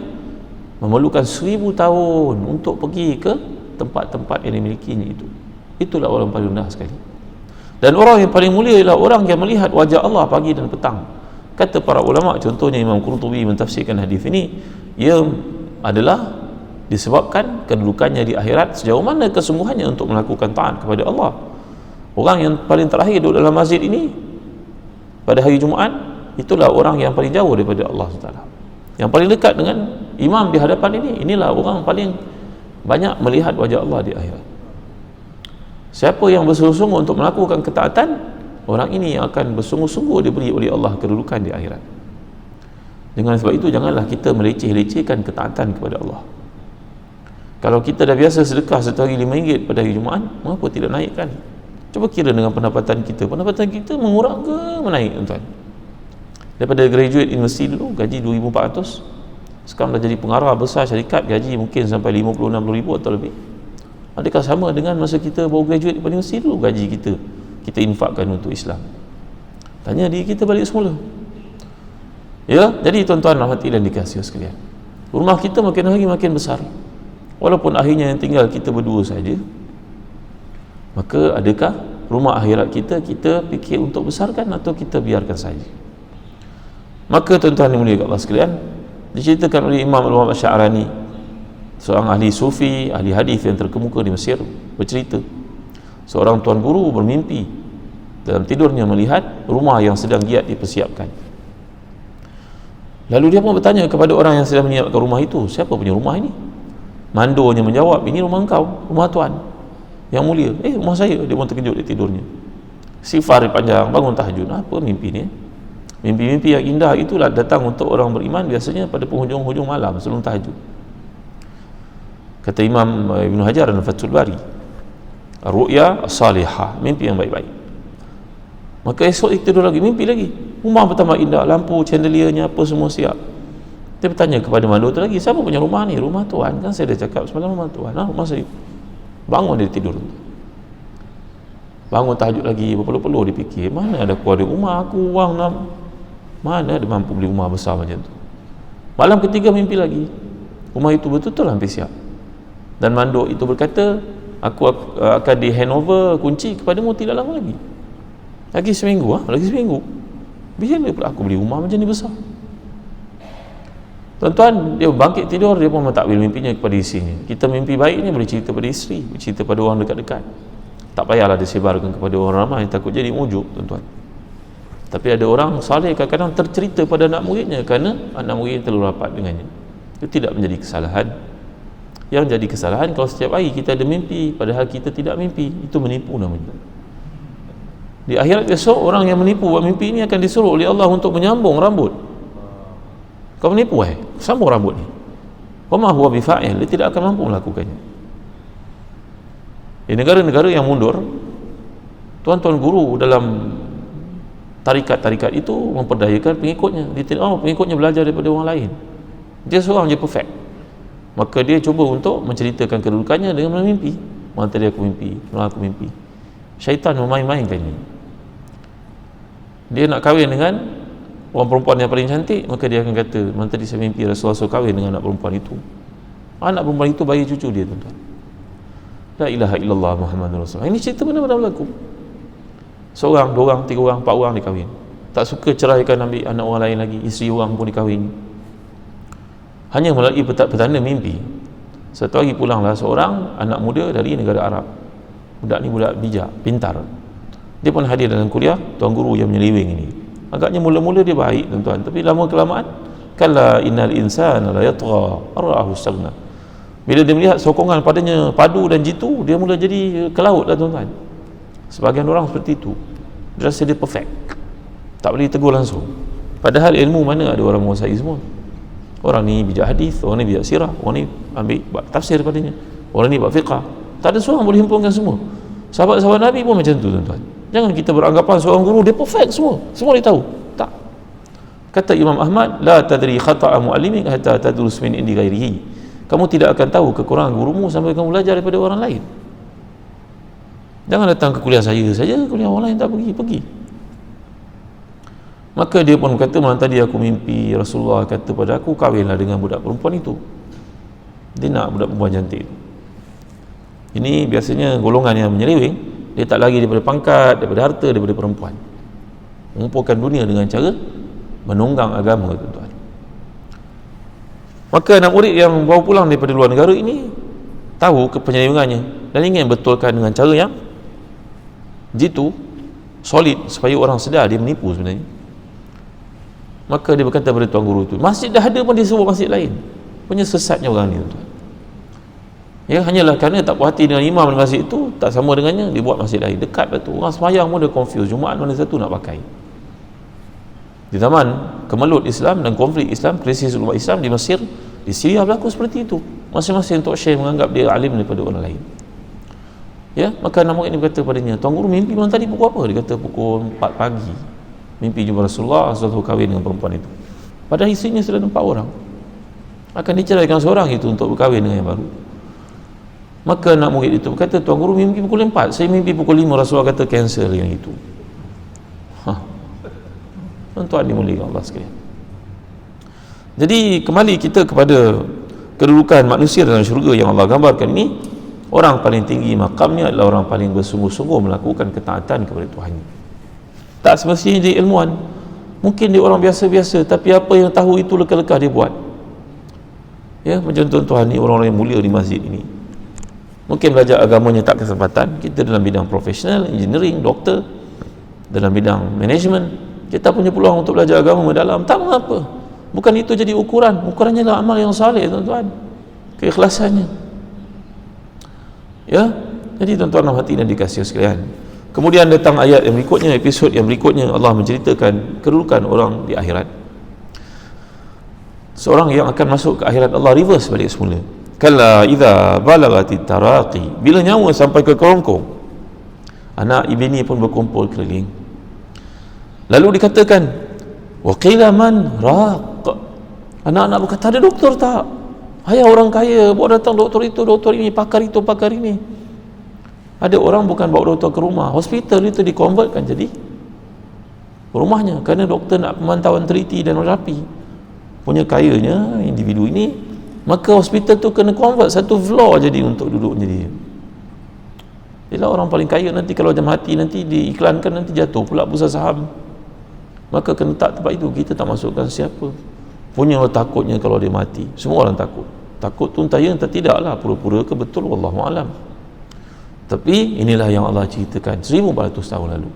memerlukan 1000 tahun untuk pergi ke tempat-tempat yang dimilikinya itu. Itulah orang paling rendah sekali. Dan orang yang paling mulia ialah orang yang melihat wajah Allah pagi dan petang. Kata para ulama, contohnya Imam Qurtubi mentafsirkan hadis ini, ia adalah disebabkan kedudukannya di akhirat sejauh mana kesungguhannya untuk melakukan taat kepada Allah. Orang yang paling terakhir duduk dalam masjid ini pada hari Jumaat, itulah orang yang paling jauh daripada Allah SWT. Yang paling dekat dengan imam di hadapan ini, inilah orang paling banyak melihat wajah Allah di akhirat. Siapa yang bersungguh-sungguh untuk melakukan ketaatan, orang ini yang akan bersungguh-sungguh diberi oleh Allah kedudukan di akhirat. Dengan sebab itu janganlah kita meleceh-lecehkan ketaatan kepada Allah. Kalau kita dah biasa sedekah satu hari RM5 pada hari Jumaat, mengapa tidak naikkan? Cuba kira dengan pendapatan kita mengurang ke menaik, tuan-tuan? Daripada graduate universiti dulu gaji 2,400, sekarang dah jadi pengarah besar syarikat, gaji mungkin sampai 50-60 ribu atau lebih. Adakah sama dengan masa kita baru graduate daripada universiti dulu gaji kita infakkan untuk Islam? Tanya diri kita balik semula. Ya, jadi tuan-tuan rahmati dan dikasihi sekalian, rumah kita makin hari makin besar, walaupun akhirnya yang tinggal kita berdua saja. Maka adakah rumah akhirat kita fikir untuk besarkan atau kita biarkan saja? Maka tuan-tuan yang mulia Allah sekalian, diceritakan oleh Imam Al-Muhammad Sya'rani, seorang ahli sufi, ahli hadis yang terkemuka di Mesir, bercerita seorang tuan guru bermimpi dalam tidurnya melihat rumah yang sedang giat dipersiapkan. Lalu dia pun bertanya kepada orang yang sedang menyiapkan rumah itu, siapa punya rumah ini? Mandonya menjawab, ini rumah engkau, rumah tuan yang mulia. Rumah saya. Dia pun terkejut di tidurnya, istighfar panjang, bangun tahajud. Apa mimpi ni? Mimpi-mimpi yang indah itulah datang untuk orang beriman biasanya pada penghujung-hujung malam sebelum tahajud. Kata Imam Ibn Hajar dalam Fathul Bari, ru'ya salihah, mimpi yang baik-baik. Maka esok kita tidur lagi, mimpi lagi, rumah pertama indah, lampu, chandeliernya apa semua siap. Dia bertanya kepada mandor tu lagi, siapa punya rumah ni? Rumah tuan, kan saya dah cakap semalam rumah tuan. Rumah saya. Bangun dia tidur, bangun tahajud lagi, berpeluh-peluh dia fikir, mana ada aku ada rumah, aku wang mana ada mampu beli rumah besar macam tu. Malam ketiga mimpi lagi, rumah itu betul-betul hampir siap. Dan mandor itu berkata, aku akan di handover kunci kepadamu tidak lama lagi. Lagi seminggu, lagi seminggu. Bila pula aku beli rumah macam ni besar? Tuan-tuan, dia bangkit tidur, dia pun tak boleh mimpinya kepada isinya. Kita mimpi baik ni boleh cerita pada isteri, boleh cerita pada orang dekat-dekat. Tak payahlah disebarkan kepada orang ramai, takut jadi mujuk, tuan-tuan. Tapi ada orang saleh kadang-kadang tercerita pada anak muridnya kerana anak murid terlalu rapat dengannya. Itu tidak menjadi kesalahan. Yang jadi kesalahan kalau setiap hari kita ada mimpi padahal kita tidak mimpi, itu menipu namanya. Di akhirat besok orang yang menipu buat mimpi ini akan disuruh oleh Allah untuk menyambung rambut. Kau menipu sambung rambut ni. Wa ma huwa bifa'il, dia tidak akan mampu melakukannya. Di negara-negara yang mundur, tuan-tuan guru dalam tarikat-tarikat itu memperdayakan pengikutnya. Dia tidak pengikutnya belajar daripada orang lain. Dia seorang je perfect. Maka dia cuba untuk menceritakan kedudukannya dengan mimpi. Malam tadi aku mimpi, malam aku mimpi. Syaitan memain-mainkannya. Dia nak kahwin dengan orang perempuan yang paling cantik, maka dia akan kata, malam tadi saya mimpi Rasulullah SAW kahwin dengan anak perempuan itu. Anak perempuan itu bayi cucu dia, tuan-tuan. La ilaha illallah Muhammadur Rasulullah. Ini cerita benar-benar berlaku. Seorang, dua orang, tiga orang, empat orang dikahwin. Tak suka ceraikan, ambil anak orang lain lagi, isteri orang pun dikahwin. Hanya melalui petanda mimpi. Satu hari pulanglah seorang anak muda dari negara Arab. Budak ni budak bijak, pintar. Dia pun hadir dalam kuliah tuan guru yang menyeleweng ini. Agaknya mula-mula dia baik, tuan-tuan, tapi lama kelamaan kalla innal insana la yatgha ar-ra'ahu istaghna. Bila dia melihat sokongan padanya padu dan jitu, dia mula jadi ke laut lah tuan-tuan. Sebagian orang seperti itu, dia rasa dia perfect, tak boleh tegur langsung. Padahal ilmu mana ada orang menguasai semua. Orang ni bijak hadis, orang ni bijak sirah, orang ni ambil buat tafsir padanya, orang ni buat fiqah. Tak ada seorang boleh himpunkan semua. Sahabat-sahabat Nabi pun macam tu tuan-tuan. Jangan kita beranggapan seorang guru dia perfect semua dia tahu. Tak. Kata Imam Ahmad, la tadri khata'a mu'allimin hatta tadrus min indi ghairihi. Kamu tidak akan tahu kekurangan gurumu sampai kamu belajar daripada orang lain. Jangan datang ke kuliah saya saja, kuliah orang lain tak pergi. Maka dia pun kata, malam tadi aku mimpi Rasulullah kata pada aku, kahwinlah dengan budak perempuan itu. Dia nak budak perempuan cantik. Ini biasanya golongan yang menyeleweng, dia tak lagi daripada pangkat, daripada harta, daripada perempuan. Mengumpulkan dunia dengan cara menunggang agama, tuan-tuan. Maka anak murid yang baru pulang daripada luar negara ini tahu kepenyelewengannya dan ingin betulkan dengan cara yang jitu, solid, supaya orang sedar dia menipu sebenarnya. Maka dia berkata pada tuan guru itu, masjid dah ada pun dia sebut masjid lain. Punya sesatnya orang ni, tuan-tuan. Ya, hanyalah kerana tak puas hati dengan imam di masjid itu, tak sama dengannya, dia buat masjid lain. Dekat lah tu, orang semayang pun dia confuse, Jumaat mana satu nak pakai. Di zaman kemelut Islam dan konflik Islam, krisis umat Islam di Mesir, di Syria berlaku seperti itu. Masing-masing Tok Syekh menganggap dia alim daripada orang lain. Ya, maka anak murid ini berkata padanya, tuan guru mimpi malam tadi pukul apa? Dia kata pukul 4 pagi. Mimpi jumpa Rasulullah, Rasulullah kahwin dengan perempuan itu. Padahal isinya sudah 4 orang. Akan diceraikan seorang itu untuk berkahwin dengan yang baru. Maka anak murid itu berkata, tuan guru mimpi pukul 4, saya mimpi pukul 5, Rasulullah kata cancel yang itu. Tuan-tuan dimuliakan Allah sekalian. Jadi kembali kita kepada kedudukan manusia dalam syurga yang Allah gambarkan ini, orang paling tinggi makamnya adalah orang paling bersungguh-sungguh melakukan ketaatan kepada Tuhan. Tak semestinya dia ilmuwan, mungkin dia orang biasa-biasa, tapi apa yang tahu itu leka-leka dia buat. Ya, macam tuan-tuan ni, orang-orang yang mulia di masjid ini, mungkin belajar agamanya tak kesempatan. Kita dalam bidang profesional, engineering, doktor, dalam bidang management, kita punya peluang untuk belajar agama mendalam, tak mengapa. Bukan itu jadi ukurannya adalah amal yang saleh, tuan-tuan, keikhlasannya. Ya, jadi tuan-tuan hati dan dikasihi sekalian. Kemudian datang ayat yang berikutnya, episod yang berikutnya, Allah menceritakan kedudukan orang di akhirat. Seorang yang akan masuk ke akhirat, Allah reverse balik semula. Kalla idza balagatit taraqi, bila nyawa sampai ke kerongkong, anak ibni pun berkumpul keliling. Lalu dikatakan, wa qila man raq, anak-anak berkata, ada doktor tak? Ayah orang kaya bawa datang doktor itu, doktor ini, pakar itu, pakar ini. Ada orang bukan bawa doktor ke rumah, hospital itu dikonvertkan jadi rumahnya, kerana doktor nak pemantauan teliti dan rapi. Punya kayanya individu ini, maka hospital tu kena convert satu floor jadi untuk duduknya dia. Ialah orang paling kaya nanti kalau jam mati nanti diiklankan, nanti jatuh pula bursa saham. Maka kena tak tempat itu. Kita tak masukkan siapa. Punya takutnya kalau dia mati. Semua orang takut. Takut tu entah ya entah tidak lah, pura-pura ke betul, wallahu alam. Tapi inilah yang Allah ceritakan 1400 tahun lalu.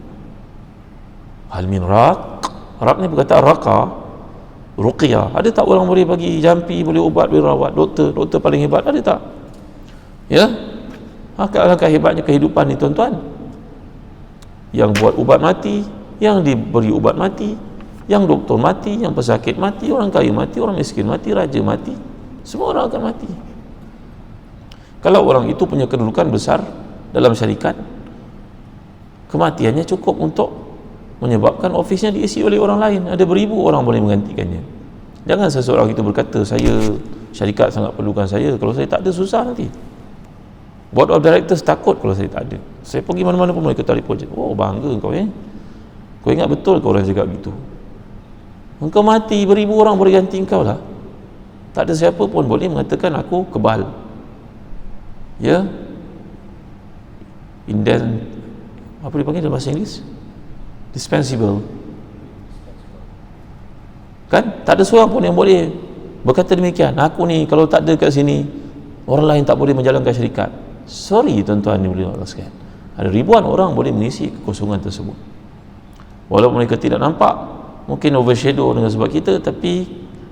Hal min raq. Raq ni perkataan raqa, ruqyah. Ada tak orang boleh bagi jampi, boleh ubat, boleh rawat? Doktor paling hebat, ada tak? Ya, alangkah hebatnya kehidupan ni, tuan-tuan. Yang buat ubat mati, yang diberi ubat mati, yang doktor mati, yang pesakit mati, orang kaya mati, orang miskin mati, raja mati, semua orang akan mati. Kalau orang itu punya kedudukan besar dalam syarikat, kematiannya cukup untuk menyebabkan ofisnya diisi oleh orang lain. Ada beribu orang boleh menggantikannya. Jangan seseorang itu berkata, saya syarikat sangat perlukan saya, kalau saya tak ada susah nanti. Board of directors takut kalau saya tak ada. Saya pergi mana-mana pun mereka tarik projek. Oh, bangga kau kau ingat betul kau orang cakap gitu. Engkau mati, beribu orang boleh ganti engkau lah. Tak ada siapa pun boleh mengatakan aku kebal. Ya, apa dipanggil dalam bahasa Inggeris? Dispensable. Kan? Tak ada seorang pun yang boleh berkata demikian. Aku ni kalau tak ada kat sini, orang lain tak boleh menjalankan syarikat. Sorry tuan-tuan ni boleh Allah sekalian. Ada ribuan orang boleh mengisi kekosongan tersebut. Walaupun mereka tidak nampak, mungkin overshadow dengan sebab kita, tapi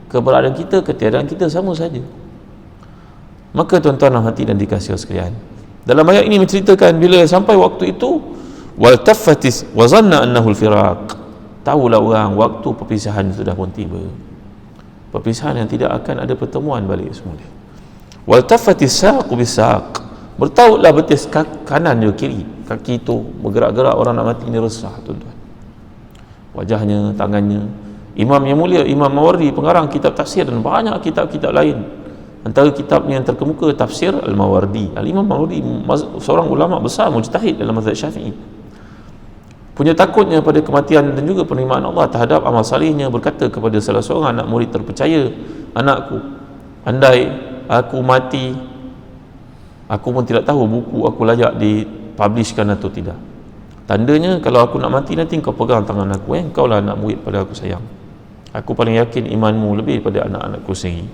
keberadaan kita, ketiadaan kita sama saja. Maka tuan-tuan dan hati dan dikasihi sekalian, dalam ayat ini menceritakan bila sampai waktu itu, wal taffatis wa zanna annahu al-firaq, tahulah orang waktu perpisahan sudah pun tiba, perpisahan yang tidak akan ada pertemuan balik semula. Wal taffatis saq bisaq, bertautlah betis kanan je kiri, kaki itu bergerak-gerak, orang nak mati ni resah tuan-tuan, wajahnya, tangannya. Imam yang mulia Imam Mawardi, pengarang kitab tafsir dan banyak kitab-kitab lain, antara kitabnya yang terkemuka Tafsir Al-Mawardi. Al-Imam Mawardi seorang ulama besar mujtahid dalam mazhab Syafi'i, punya takutnya pada kematian dan juga penerimaan Allah terhadap amal salihnya, berkata kepada salah seorang anak murid terpercaya, anakku, andai aku mati, aku pun tidak tahu buku aku layak dipublishkan atau tidak. Tandanya kalau aku nak mati nanti kau pegang tangan aku, kau lah anak murid pada aku sayang, aku paling yakin imanmu lebih pada anak-anakku sendiri,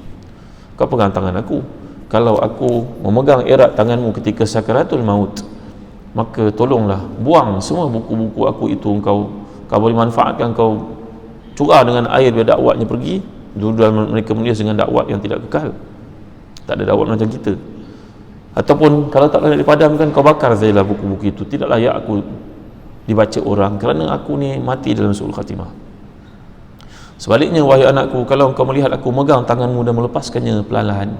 kau pegang tangan aku. Kalau aku memegang erat tanganmu ketika sakaratul maut, maka tolonglah buang semua buku-buku aku itu, kau boleh manfaatkan, kau curah dengan air biar dakwatnya pergi. Dulu mereka menulis dengan dakwat yang tidak kekal, tak ada dakwat macam kita. Ataupun kalau tak nak dipadamkan, kau bakar sajalah buku-buku itu, tidak layak aku dibaca orang, kerana aku ni mati dalam su'ul khatimah. Sebaliknya, wahai anakku, kalau kau melihat aku megang tanganmu dan melepaskannya perlahan-lahan,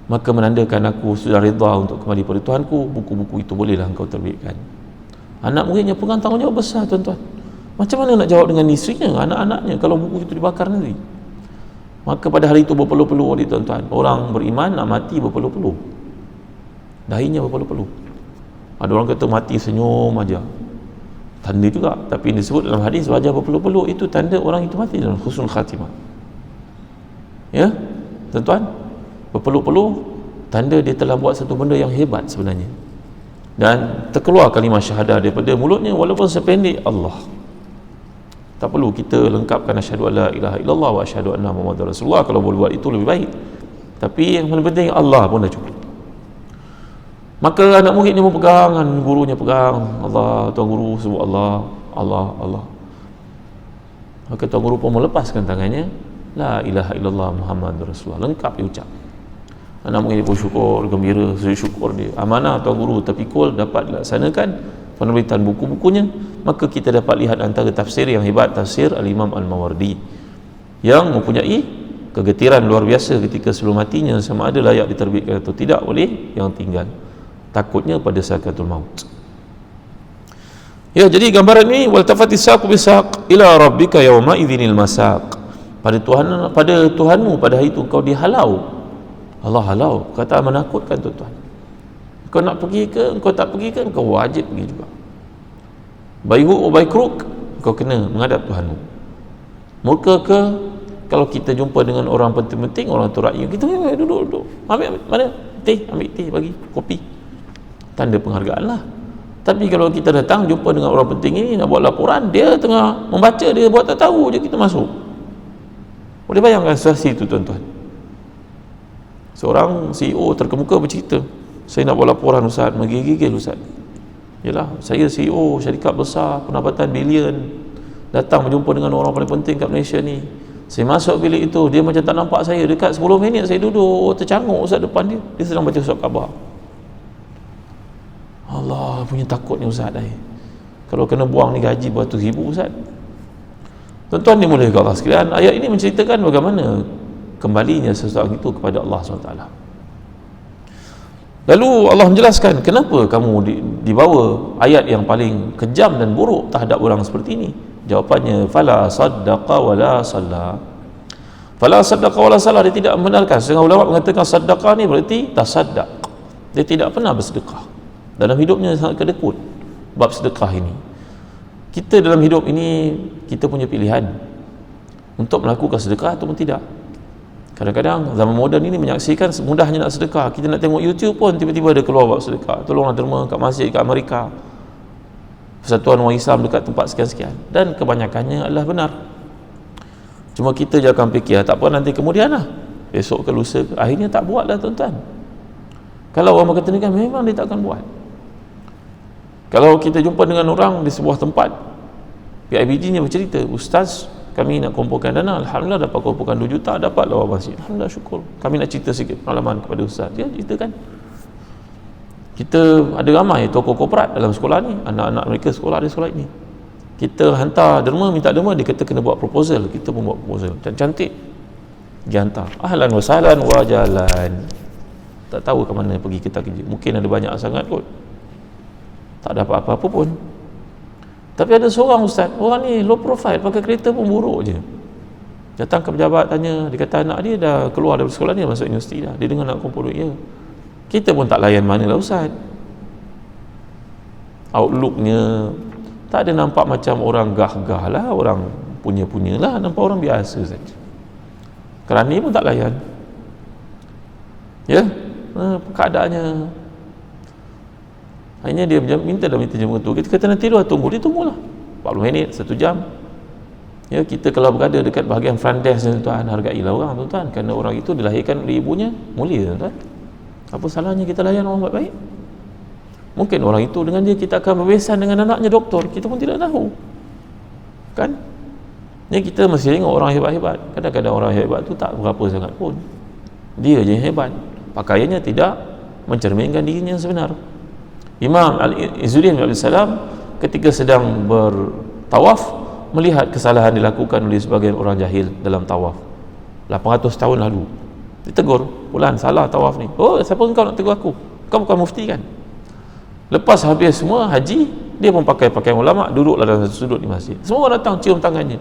maka menandakan aku sudah redha untuk kembali pada Tuhanku, buku-buku itu bolehlah engkau terbitkan. Anak muridnya pegang tanggungjawab besar tuan-tuan. Macam mana nak jawab dengan isterinya, anak-anaknya kalau buku itu dibakar nanti? Maka pada hari itu berpeluh-peluh tuan-tuan, orang beriman nak mati berpeluh-peluh, dahinya berpeluh-peluh. Ada orang kata mati senyum aja, tanda juga, tapi disebut dalam hadis wajah berpeluh-peluh itu tanda orang itu mati dalam husnul khatimah. Ya tuan-tuan, berpeluh-peluh tanda dia telah buat satu benda yang hebat sebenarnya, dan terkeluar kalimah syahadah daripada mulutnya walaupun sependek Allah. Tak perlu kita lengkapkan asyhadu alla ilaha illallah wa asyhadu anna muhammadar rasulullah, kalau boleh buat itu lebih baik, tapi yang paling penting Allah pun dah cukup. Maka anak murid ni pun pegang, gurunya pegang, Allah, tuan guru sebut Allah, Allah, Allah. Maka tuan guru pun melepaskan tangannya, la ilaha illallah muhammadur rasulullah, lengkap dia ucap. Anak murid pun syukur, gembira, sujud syukur dia. Amanah tuan guru terpikul dapat dilaksanakan penerbitan buku-bukunya. Maka kita dapat lihat antara tafsir yang hebat, tafsir Al-Imam Al-Mawardi, yang mempunyai kegetiran luar biasa ketika sebelum matinya, sama ada layak diterbitkan atau tidak oleh yang tinggal, takutnya pada sakaratul maut. Ya, jadi gambaran ini, wal tafatis saqu bisaq ila rabbika yawma idzinil masaq, pada Tuhanmu pada hari itu kau dihalau. Allah halau, kata menakutkan tuan-tuan. Kau nak pergi ke, kau tak pergi ke, kau wajib pergi juga. Baik baik kruk, kau kena menghadap Tuhanmu. Murka ke, kalau kita jumpa dengan orang penting-penting, orang tu rakyat, kita duduk, ambil mana teh, ambil teh, bagi kopi, tanda penghargaan lah. Tapi kalau kita datang jumpa dengan orang penting ini, nak buat laporan, dia tengah membaca, dia buat tak tahu je, kita masuk. Boleh bayangkan situasi itu tuan-tuan. Seorang CEO terkemuka bercerita, saya nak buat laporan Ustaz, menggigil Ustaz. Yalah, saya CEO syarikat besar, pendapatan bilion, datang berjumpa dengan orang paling penting kat Malaysia ni. Saya masuk bilik itu, dia macam tak nampak saya. Dekat 10 minit saya duduk tercanguk Ustaz depan dia, dia sedang baca surat khabar. Allah punya takutnya Ustaz dah. Kalau kena buang ni gaji beratus ribu Ustaz. Tuan-tuan dimulakan Allah sekalian, ayat ini menceritakan bagaimana kembalinya seseorang itu kepada Allah SWT. Lalu Allah menjelaskan kenapa kamu dibawa ayat yang paling kejam dan buruk terhadap orang seperti ini. Jawapannya, fala saddaqa wala salla. Fala saddaqa wala salla, dia tidak membenarkan. Setengah ulama mengatakan saddaqa ni berarti tasaddaq, dia tidak pernah bersedekah. Dalam hidupnya sangat kedekut bab sedekah ini. Kita dalam hidup ini, kita punya pilihan untuk melakukan sedekah ataupun tidak. Kadang-kadang zaman moden ini menyaksikan mudahnya nak sedekah. Kita nak tengok YouTube pun tiba-tiba ada keluar bab sedekah, tolonglah derma kat masjid kat Amerika, Persatuan Orang Islam dekat tempat sekian-sekian, dan kebanyakannya adalah benar. Cuma kita jangan fikir tak apa nanti kemudian lah, besok ke lusa ke, akhirnya tak buat dah tuan-tuan. Kalau orang berkata ni kan, memang dia tak akan buat. Kalau kita jumpa dengan orang di sebuah tempat, PIBG nya bercerita, Ustaz kami nak kumpulkan dana. Alhamdulillah dapat kumpulkan 2 juta, dapat lawa masjid. Alhamdulillah, syukur. Kami nak cerita sikit pengalaman kepada ustaz. Dia ceritakan, kita ada ramai tokoh korporat dalam sekolah ni, anak-anak mereka sekolah di sekolah ini. Kita hantar derma, minta derma, dia kata kena buat proposal. Kita pun buat proposal, cantik, dia hantar. Ahlan wa sahlan wa jalan. Tak tahu ke mana pergi kita kerja. Mungkin ada banyak sangat kot, tak dapat apa-apa pun. Tapi ada seorang ustaz, orang ni low profile, pakai kereta pun buruk je. Datang ke pejabat tanya, dia kata anak dia dah keluar dari sekolah ni, masuk universiti dah. Dia dengar nak kumpul duit. Ya, kita pun tak layan mana lah ustaz. Outlooknya tak ada nampak macam orang gah-gah lah, orang punya-punya lah, nampak orang biasa saja. Kerani pun tak layan. Ya, keadaannya. Akhirnya dia minta jemput tu. Kita kata nanti dia tunggu, dia tunggulah 40 minit, 1 jam. Ya, kita kalau berada dekat bahagian front desk ni tuan, hargailah orang tuan, kerana orang itu dilahirkan oleh ibunya mulia tuan. Apa salahnya kita layan orang baik-baik? Mungkin orang itu dengan dia kita akan berbesan dengan anaknya doktor, kita pun tidak tahu. Kan? Ni kita mesti tengok orang hebat-hebat. Kadang-kadang orang hebat tu tak berapa sangat pun. Dia je yang hebat. Pakaiannya tidak mencerminkan dirinya yang sebenar. Imam Izzuddin bin Abdul Salam ketika sedang bertawaf melihat kesalahan dilakukan oleh sebagian orang jahil dalam tawaf 800 tahun lalu. Ditegur, "Fulan, salah tawaf ni." "Oh, siapa engkau nak tegur aku? Kau bukan mufti kan?" Lepas habis semua haji, dia pun pakai pakaian ulama, duduklah dalam satu sudut di masjid. Semua orang datang cium tangannya.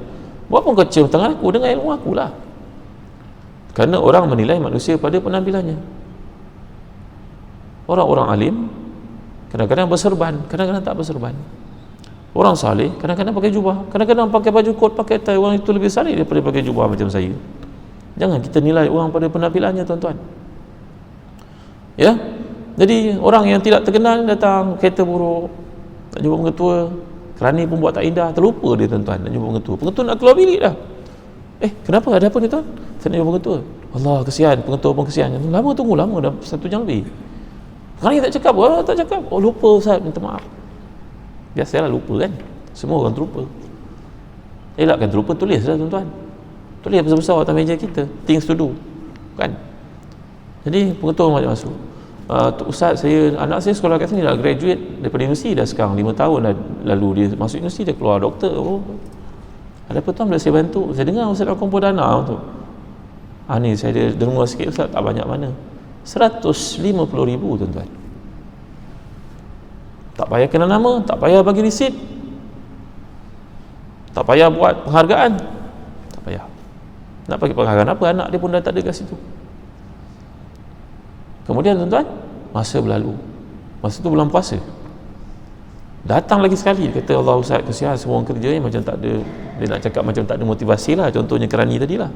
"Buat apa kau cium tangan aku? Dengan ilmu aku lah." Kerana orang menilai manusia pada penampilannya. Orang-orang alim kadang-kadang berserban, kadang-kadang tak berserban. Orang saleh kadang-kadang pakai jubah, kadang-kadang pakai baju kot, pakai tie. Orang itu lebih saleh daripada pakai jubah macam saya. Jangan kita nilai orang pada penampilannya tuan-tuan. Ya, jadi orang yang tidak terkenal datang kereta buruk, nak jumpa pengetua, kerani pun buat tak indah, terlupa dia tuan-tuan nak jumpa pengetua. Pengetua nak keluar bilik dah. Kenapa, ada apa ni tuan? Saya nak jumpa pengetua. Allah, kesian, pengetua pun kesian. Lama tunggu, lama dah 1 jam lebih. Kerani tak cakap, tak cakap. "Oh, lupa Ustaz, minta maaf." Biasalah lupa kan, semua orang terlupa. Elakkan terlupa, tulis lah tuan-tuan. Tulis besar-besar atas meja kita, things to do kan. Jadi pengetua masuk, "Ustaz, anak saya sekolah kat sini dah graduate daripada universiti dah sekarang 5 tahun dah lalu dia masuk universiti, dia keluar doktor." "Oh, ada apa tuan, boleh saya bantu? Saya dengar Ustaz nak kumpul dana tu." Ni saya ada derma sikit Ustaz, tak banyak mana." 150,000 tuan-tuan. Tak payah kena nama, tak payah bagi resit, tak payah buat penghargaan, tak payah. Nak bagi penghargaan apa? Anak dia pun dah tak ada kat situ. Kemudian tuan-tuan, masa berlalu. Masa tu bulan puasa. Datang lagi sekali, dia kata, "Allah Ustaz, kesian semua orang kerja ni macam tak ada," dia nak cakap macam tak ada motivasi lah, contohnya kerani tadi lah.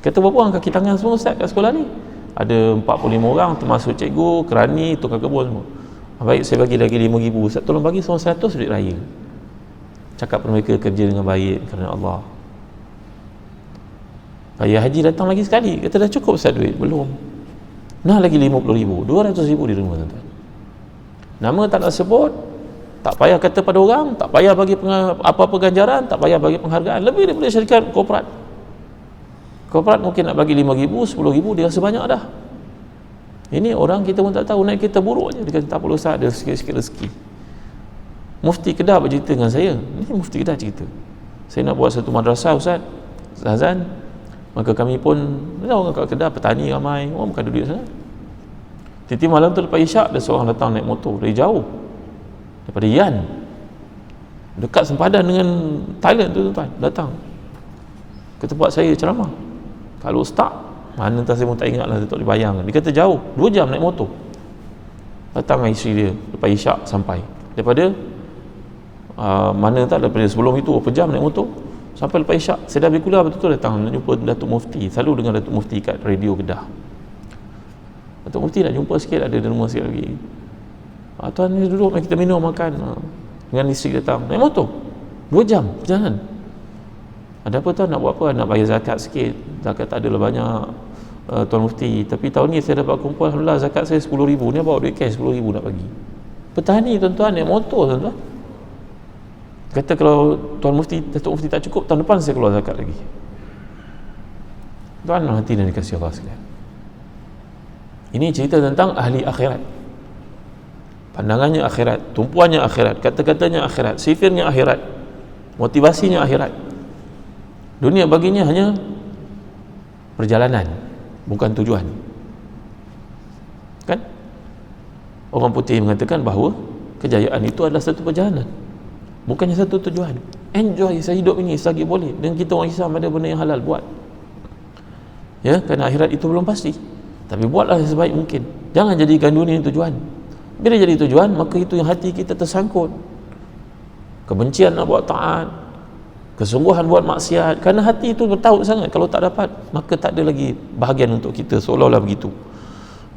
Kata, "Berapa orang kaki tangan semua Ustaz kat sekolah ni?" "Ada 45 orang termasuk cikgu, kerani, tukang kebun semua." "Baik, saya bagi lagi 5,000 Ustaz, tolong bagi semua 100 duit raya." Cakap mereka kerja dengan baik kerana Allah. Bayar haji datang lagi sekali, kata, "Dah cukup Ustaz duit?" "Belum." "Nah, lagi 50,000, 200,000 dirima tuan-tuan." Nama tak nak sebut, tak payah kata pada orang, tak payah bagi apa-apa ganjaran, tak payah bagi penghargaan, lebih daripada syarikat korporat. Korporat mungkin nak bagi 5,000, 10,000, dia rasa banyak dah. Ini orang kita pun tak tahu, naik kita buruk je. Dia kata, "Tak perlu Ustaz, ada sikit-sikit rezeki." Mufti Kedah bercerita dengan saya. Ini Mufti Kedah cerita, "Saya nak buat satu madrasah Ustaz Azan, maka kami pun, orang kat Kedah petani ramai, orang bukan duduk sana. Tiba-tiba malam tu lepas isyak, ada seorang datang naik motor dari jauh, daripada Yan, dekat sempadan dengan Thailand tu tuan-tuan, datang ke tempat saya ceramah. Kalau start, mana entah saya pun tak ingat lah, tak boleh bayang. Dia kata jauh, 2 jam naik motor. Datang dengan isteri dia, lepas isyak sampai. Daripada mana tak, daripada sebelum itu berapa jam naik motor, sampai lepas isyak. Saya dah beli kuliah, betul-betul datang nak jumpa Datuk Mufti. Selalu dengan Datuk Mufti kat radio Kedah. Datuk Mufti nak jumpa sikit, ada derma sikit lagi. Tuan ni duduk, kita minum, makan. Dengan isteri datang, naik motor 2 jam jalan. "Ada apa tuan, nak buat apa?" "Nak bayar zakat sikit." "Zakat tak adalah banyak Tuan Mufti, tapi tahun ni saya dapat kumpul, Alhamdulillah zakat saya 10,000. Ni bawa duit cash 10,000 nak bagi." Petani tuan-tuan, naik motor tuan-tuan. Kata kalau Tuan Mufti, Datuk Mufti tak cukup, tahun depan saya keluar zakat lagi. Tuan hati dan dikasih Allah sekalian. Ini cerita tentang ahli akhirat. Pandangannya akhirat, tumpuannya akhirat, kata-katanya akhirat, sifirnya akhirat, motivasinya akhirat. Dunia baginya hanya perjalanan, bukan tujuan. Kan? Orang putih mengatakan bahawa kejayaan itu adalah satu perjalanan, bukannya satu tujuan. Enjoy saya hidup ini selagi boleh. Dan kita orang Islam ada benda yang halal, buat. Ya, kerana akhirat itu belum pasti. Tapi buatlah sebaik mungkin. Jangan jadikan dunia ini tujuan. Bila jadi tujuan, maka itu yang hati kita tersangkut. Kebencian nak buat taat, kesungguhan buat maksiat. Kerana hati itu bertaut sangat. Kalau tak dapat, maka tak ada lagi bahagian untuk kita, seolah-olah begitu.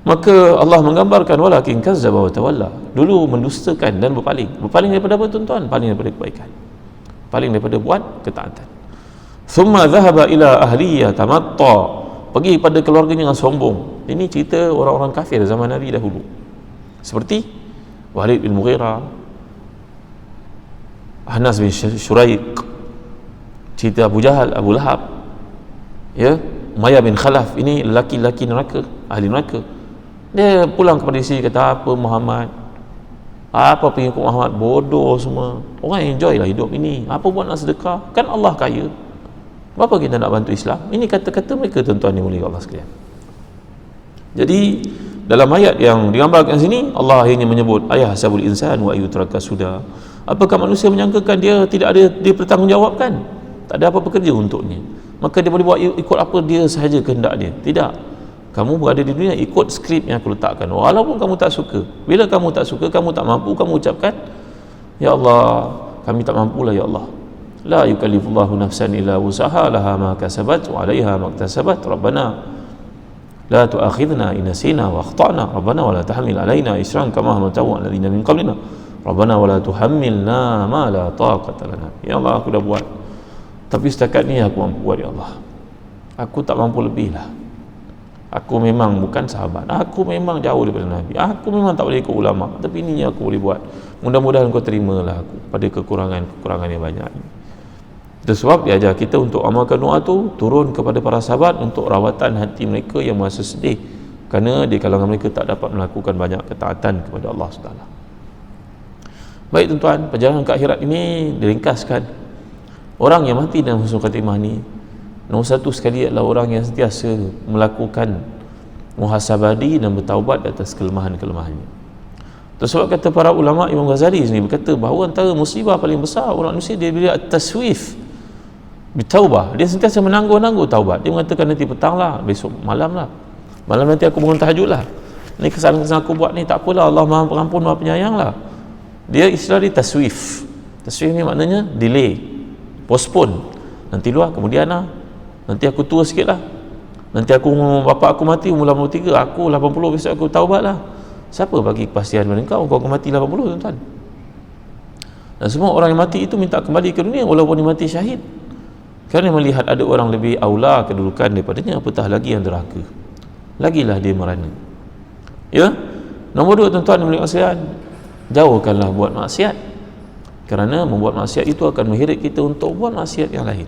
Maka Allah menggambarkan walakin kazzaba wa tawalla. Dulu mendustakan dan berpaling. Berpaling daripada apa, tuan-tuan? Paling daripada kebaikan. Paling daripada buat ketaatan. Thumma dhahaba ila ahliya tamatta. Pergi pada keluarganya yang sombong. Ini cerita orang-orang kafir zaman Nabi dahulu. Seperti Walid bin Mughirah, Ahnas bin Shuraik, cerita Abu Jahal, Abu Lahab, ya, Umayyah bin Khalaf. Ini lelaki-lelaki neraka, ahli neraka. Dia pulang kepada isteri, kata, apa Muhammad, apa pengikut Muhammad, bodoh semua. Orang enjoy lah hidup ini. Apa buat nak sedekah? Kan Allah kaya. Berapa kita nak bantu Islam? Ini kata-kata mereka, tuan-tuan yang mulia Allah sekalian. Jadi dalam ayat yang digambarkan sini, Allah akhirnya menyebut ayah sabul insan wa ayutraka sudah. Apakah manusia menyangkakan dia tidak ada dia bertanggungjawabkan? Tak ada apa-apa kerja untuknya. Maka dia boleh buat ikut apa dia sahaja kehendak dia. Tidak. Kamu berada di dunia ikut skrip yang aku letakkan. Walaupun kamu tak suka. Bila kamu tak suka, kamu tak mampu, kamu ucapkan, ya Allah, kami tak mampulah ya Allah. La yukallifullahu nafsan illa wusaha laha ma kasabat wa 'alaiha ma iktasabat. Rabbana la tu'akhidhna in nasina wa akhtana. Rabbana wa la tahmil 'alaina isran kama hamaltahu 'alal ladzina min qablina. Rabbana wa la tuhammilna ma la taqata lana. Ya Allah, aku dah buat, tapi setakat ni aku mampu buat ya Allah. Aku tak mampu lebih lah. Aku memang bukan sahabat, aku memang jauh daripada Nabi, aku memang tak boleh ikut ulama, tapi ini yang aku boleh buat. Mudah-mudahan kau terimalah aku pada kekurangan yang banyak. Itu sebab dia ajar kita untuk amalkan doa tu turun kepada para sahabat untuk rawatan hati mereka yang merasa sedih kerana di kalangan mereka tak dapat melakukan banyak ketaatan kepada Allah SWT. Baik tuan-tuan, perjalanan ke akhirat ini diringkaskan. Orang yang mati dalam husnul khatimah ni, nombor satu sekali adalah orang yang sentiasa melakukan muhasabah dan bertaubat atas kelemahan-kelemahannya. Itu sebab kata para ulama, Imam Ghazali sini berkata bahawa antara musibah paling besar orang manusia dia bila at-taswif bertaubah, dia sentiasa menangguh-nangguh taubat. Dia mengatakan nanti petang lah, besok malam lah, malam nanti aku bangun tahajud lah, ni kesalahan-kesalahan aku buat ni tak apalah, Allah Maha Pengampun Maha Penyayang lah. Dia istilah dia taswif. Taswif ni maknanya delay, postpone, nanti luar, kemudian lah, nanti aku tua sikit lah, nanti aku, bapak aku mati umur 83, aku 80, besok aku taubat lah. Siapa bagi kepastian pada kau akan mati 80, tuan-tuan? Dan semua orang yang mati itu minta kembali ke dunia walaupun dia mati syahid, kerana melihat ada orang lebih aula kedudukan daripadanya, apatah lagi yang derhaka, lagilah dia merana. Ya, nombor dua, tuan-tuan yang mulia sekalian, jauhkanlah buat maksiat, kerana membuat maksiat itu akan mengheret kita untuk buat maksiat yang lain.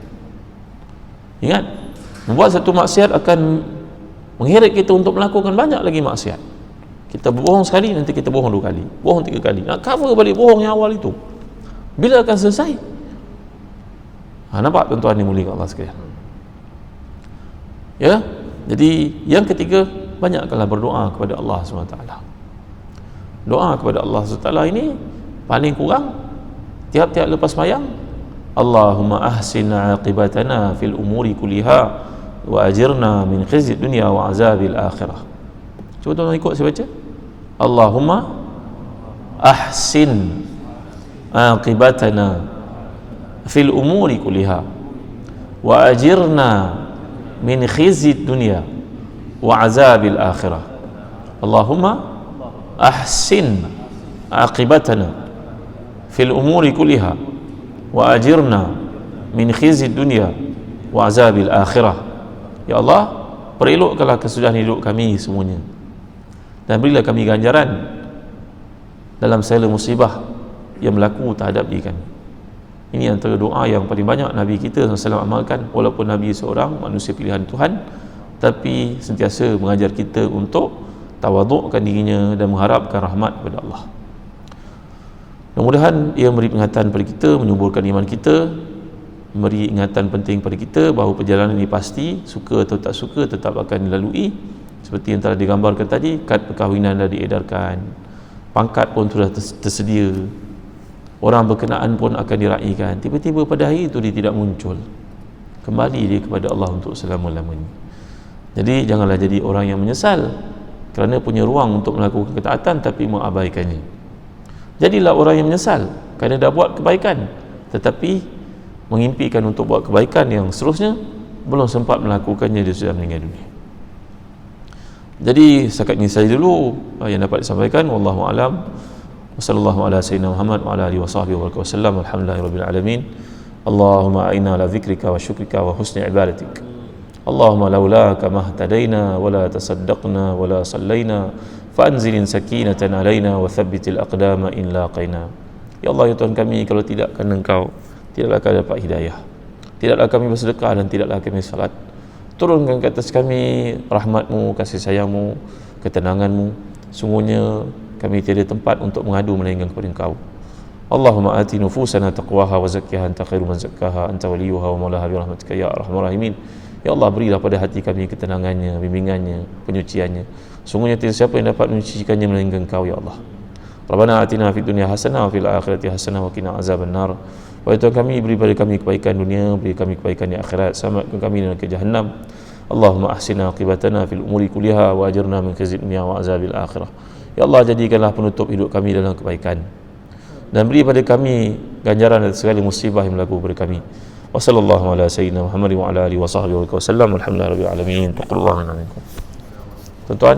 Ingat, membuat satu maksiat akan mengheret kita untuk melakukan banyak lagi maksiat. Kita berbohong sekali, nanti kita bohong 2 kali, bohong 3 kali, nak cover balik bohong yang awal itu. Bila akan selesai? Nampak tuan-tuan yang mulia Allah sekalian? Ya, jadi yang ketiga, banyakkanlah berdoa kepada Allah SWT. Doa kepada Allah SWT ini paling kurang tiap-tiap lepas sembahyang, Allahumma ahsin aqibatana fil umuri kulliha wa ajirna min khizyid dunya wa azabil akhirah. Cuba tuan-tuan ikut saya baca. Allahumma ahsin aqibatana fil umuri kulliha wa ajirna min khizyid dunya wa azabil akhirah. Allahumma ahsin aqibatana fil umuri kulliha wa ajirna min khizyid dunya wa azabil akhirah. Ya Allah, perelokkanlah kesudahan hidup kami semuanya, dan berilah kami ganjaran dalam segala musibah yang berlaku terhadap diri kami. Ini antara doa yang paling banyak Nabi kita SAW amalkan, walaupun Nabi seorang manusia pilihan Tuhan, tapi sentiasa mengajar kita untuk tawadukkan dirinya dan mengharapkan rahmat kepada Allah. Mudah-mudahan ia memberi ingatan pada kita, menyuburkan iman kita, memberi ingatan penting pada kita bahawa perjalanan ini pasti, suka atau tak suka tetap akan dilalui. Seperti yang telah digambarkan tadi, kad perkahwinan dah diedarkan, pangkat pun sudah tersedia, orang berkenaan pun akan diraihkan. Tiba-tiba pada hari itu dia tidak muncul, kembali dia kepada Allah untuk selama-lamanya. Jadi janganlah jadi orang yang menyesal kerana punya ruang untuk melakukan ketaatan tapi mengabaikannya. Jadilah orang yang menyesal kerana dah buat kebaikan tetapi mengimpikan untuk buat kebaikan yang seterusnya, belum sempat melakukannya, dia sudah meninggal dunia. Jadi setakat ini saja dulu yang dapat disampaikan. Wallahu a'lam. Wassallallahu ala sayyidina Muhammad wa ala alihi wa sahbihi wa sallam. Alhamdulillahirabbil alamin. Allahumma a'inna ala dzikrika wa syukrika wa husni ibadatik. Allahumma laulaka mahtadaina wa la tasaddaqna wa la sallaina fa anzilin sakinatan alaina wa thabbitil aqdama in laqaina. Ya Allah, ya Tuhan kami, kalau tidak kerana Engkau tidaklah kami dapat hidayah, tidaklah kami bersedekah dan tidaklah kami salat. Turunkan ke atas kami rahmat-Mu, kasih sayang-Mu, ketenangan-Mu. Sungguhnya kami tiada tempat untuk mengadu melainkan kepada Engkau. Allahumma ati nufusana taqwaha wa zakkiha anta khairu man zakkaha anta waliyuha wa maulaha bi rahmatika ya arhamar rahimin. Ya Allah, berilah pada hati kami ketenangannya, bimbingannya, penyuciannya. Sungguhnya tiada siapa yang dapat menyucikannya melainkan Engkau, ya Allah. Rabbana atina fid dunya hasanah wa fil akhirati hasanah wa qina azaban nar. Wahai Tuhan kami, beri pada kami kebaikan dunia, beri kami kebaikan di akhirat, selamatkan kami dari neraka jahannam. Allahumma ahsina aqibatana fil umuri kulliha wa ajirna min khizyid dunya wa azabil akhirah. Ya Allah, jadikanlah penutup hidup kami dalam kebaikan dan beri pada kami ganjaran atas segala musibah yang berlaku kepada kami. Wa sallallahu ala sayyidina Muhammad wa ala alihi wa sahbihi wa sallam. Alhamdulillahirabbil alamin. Taqullahu minkum. Tuan-tuan,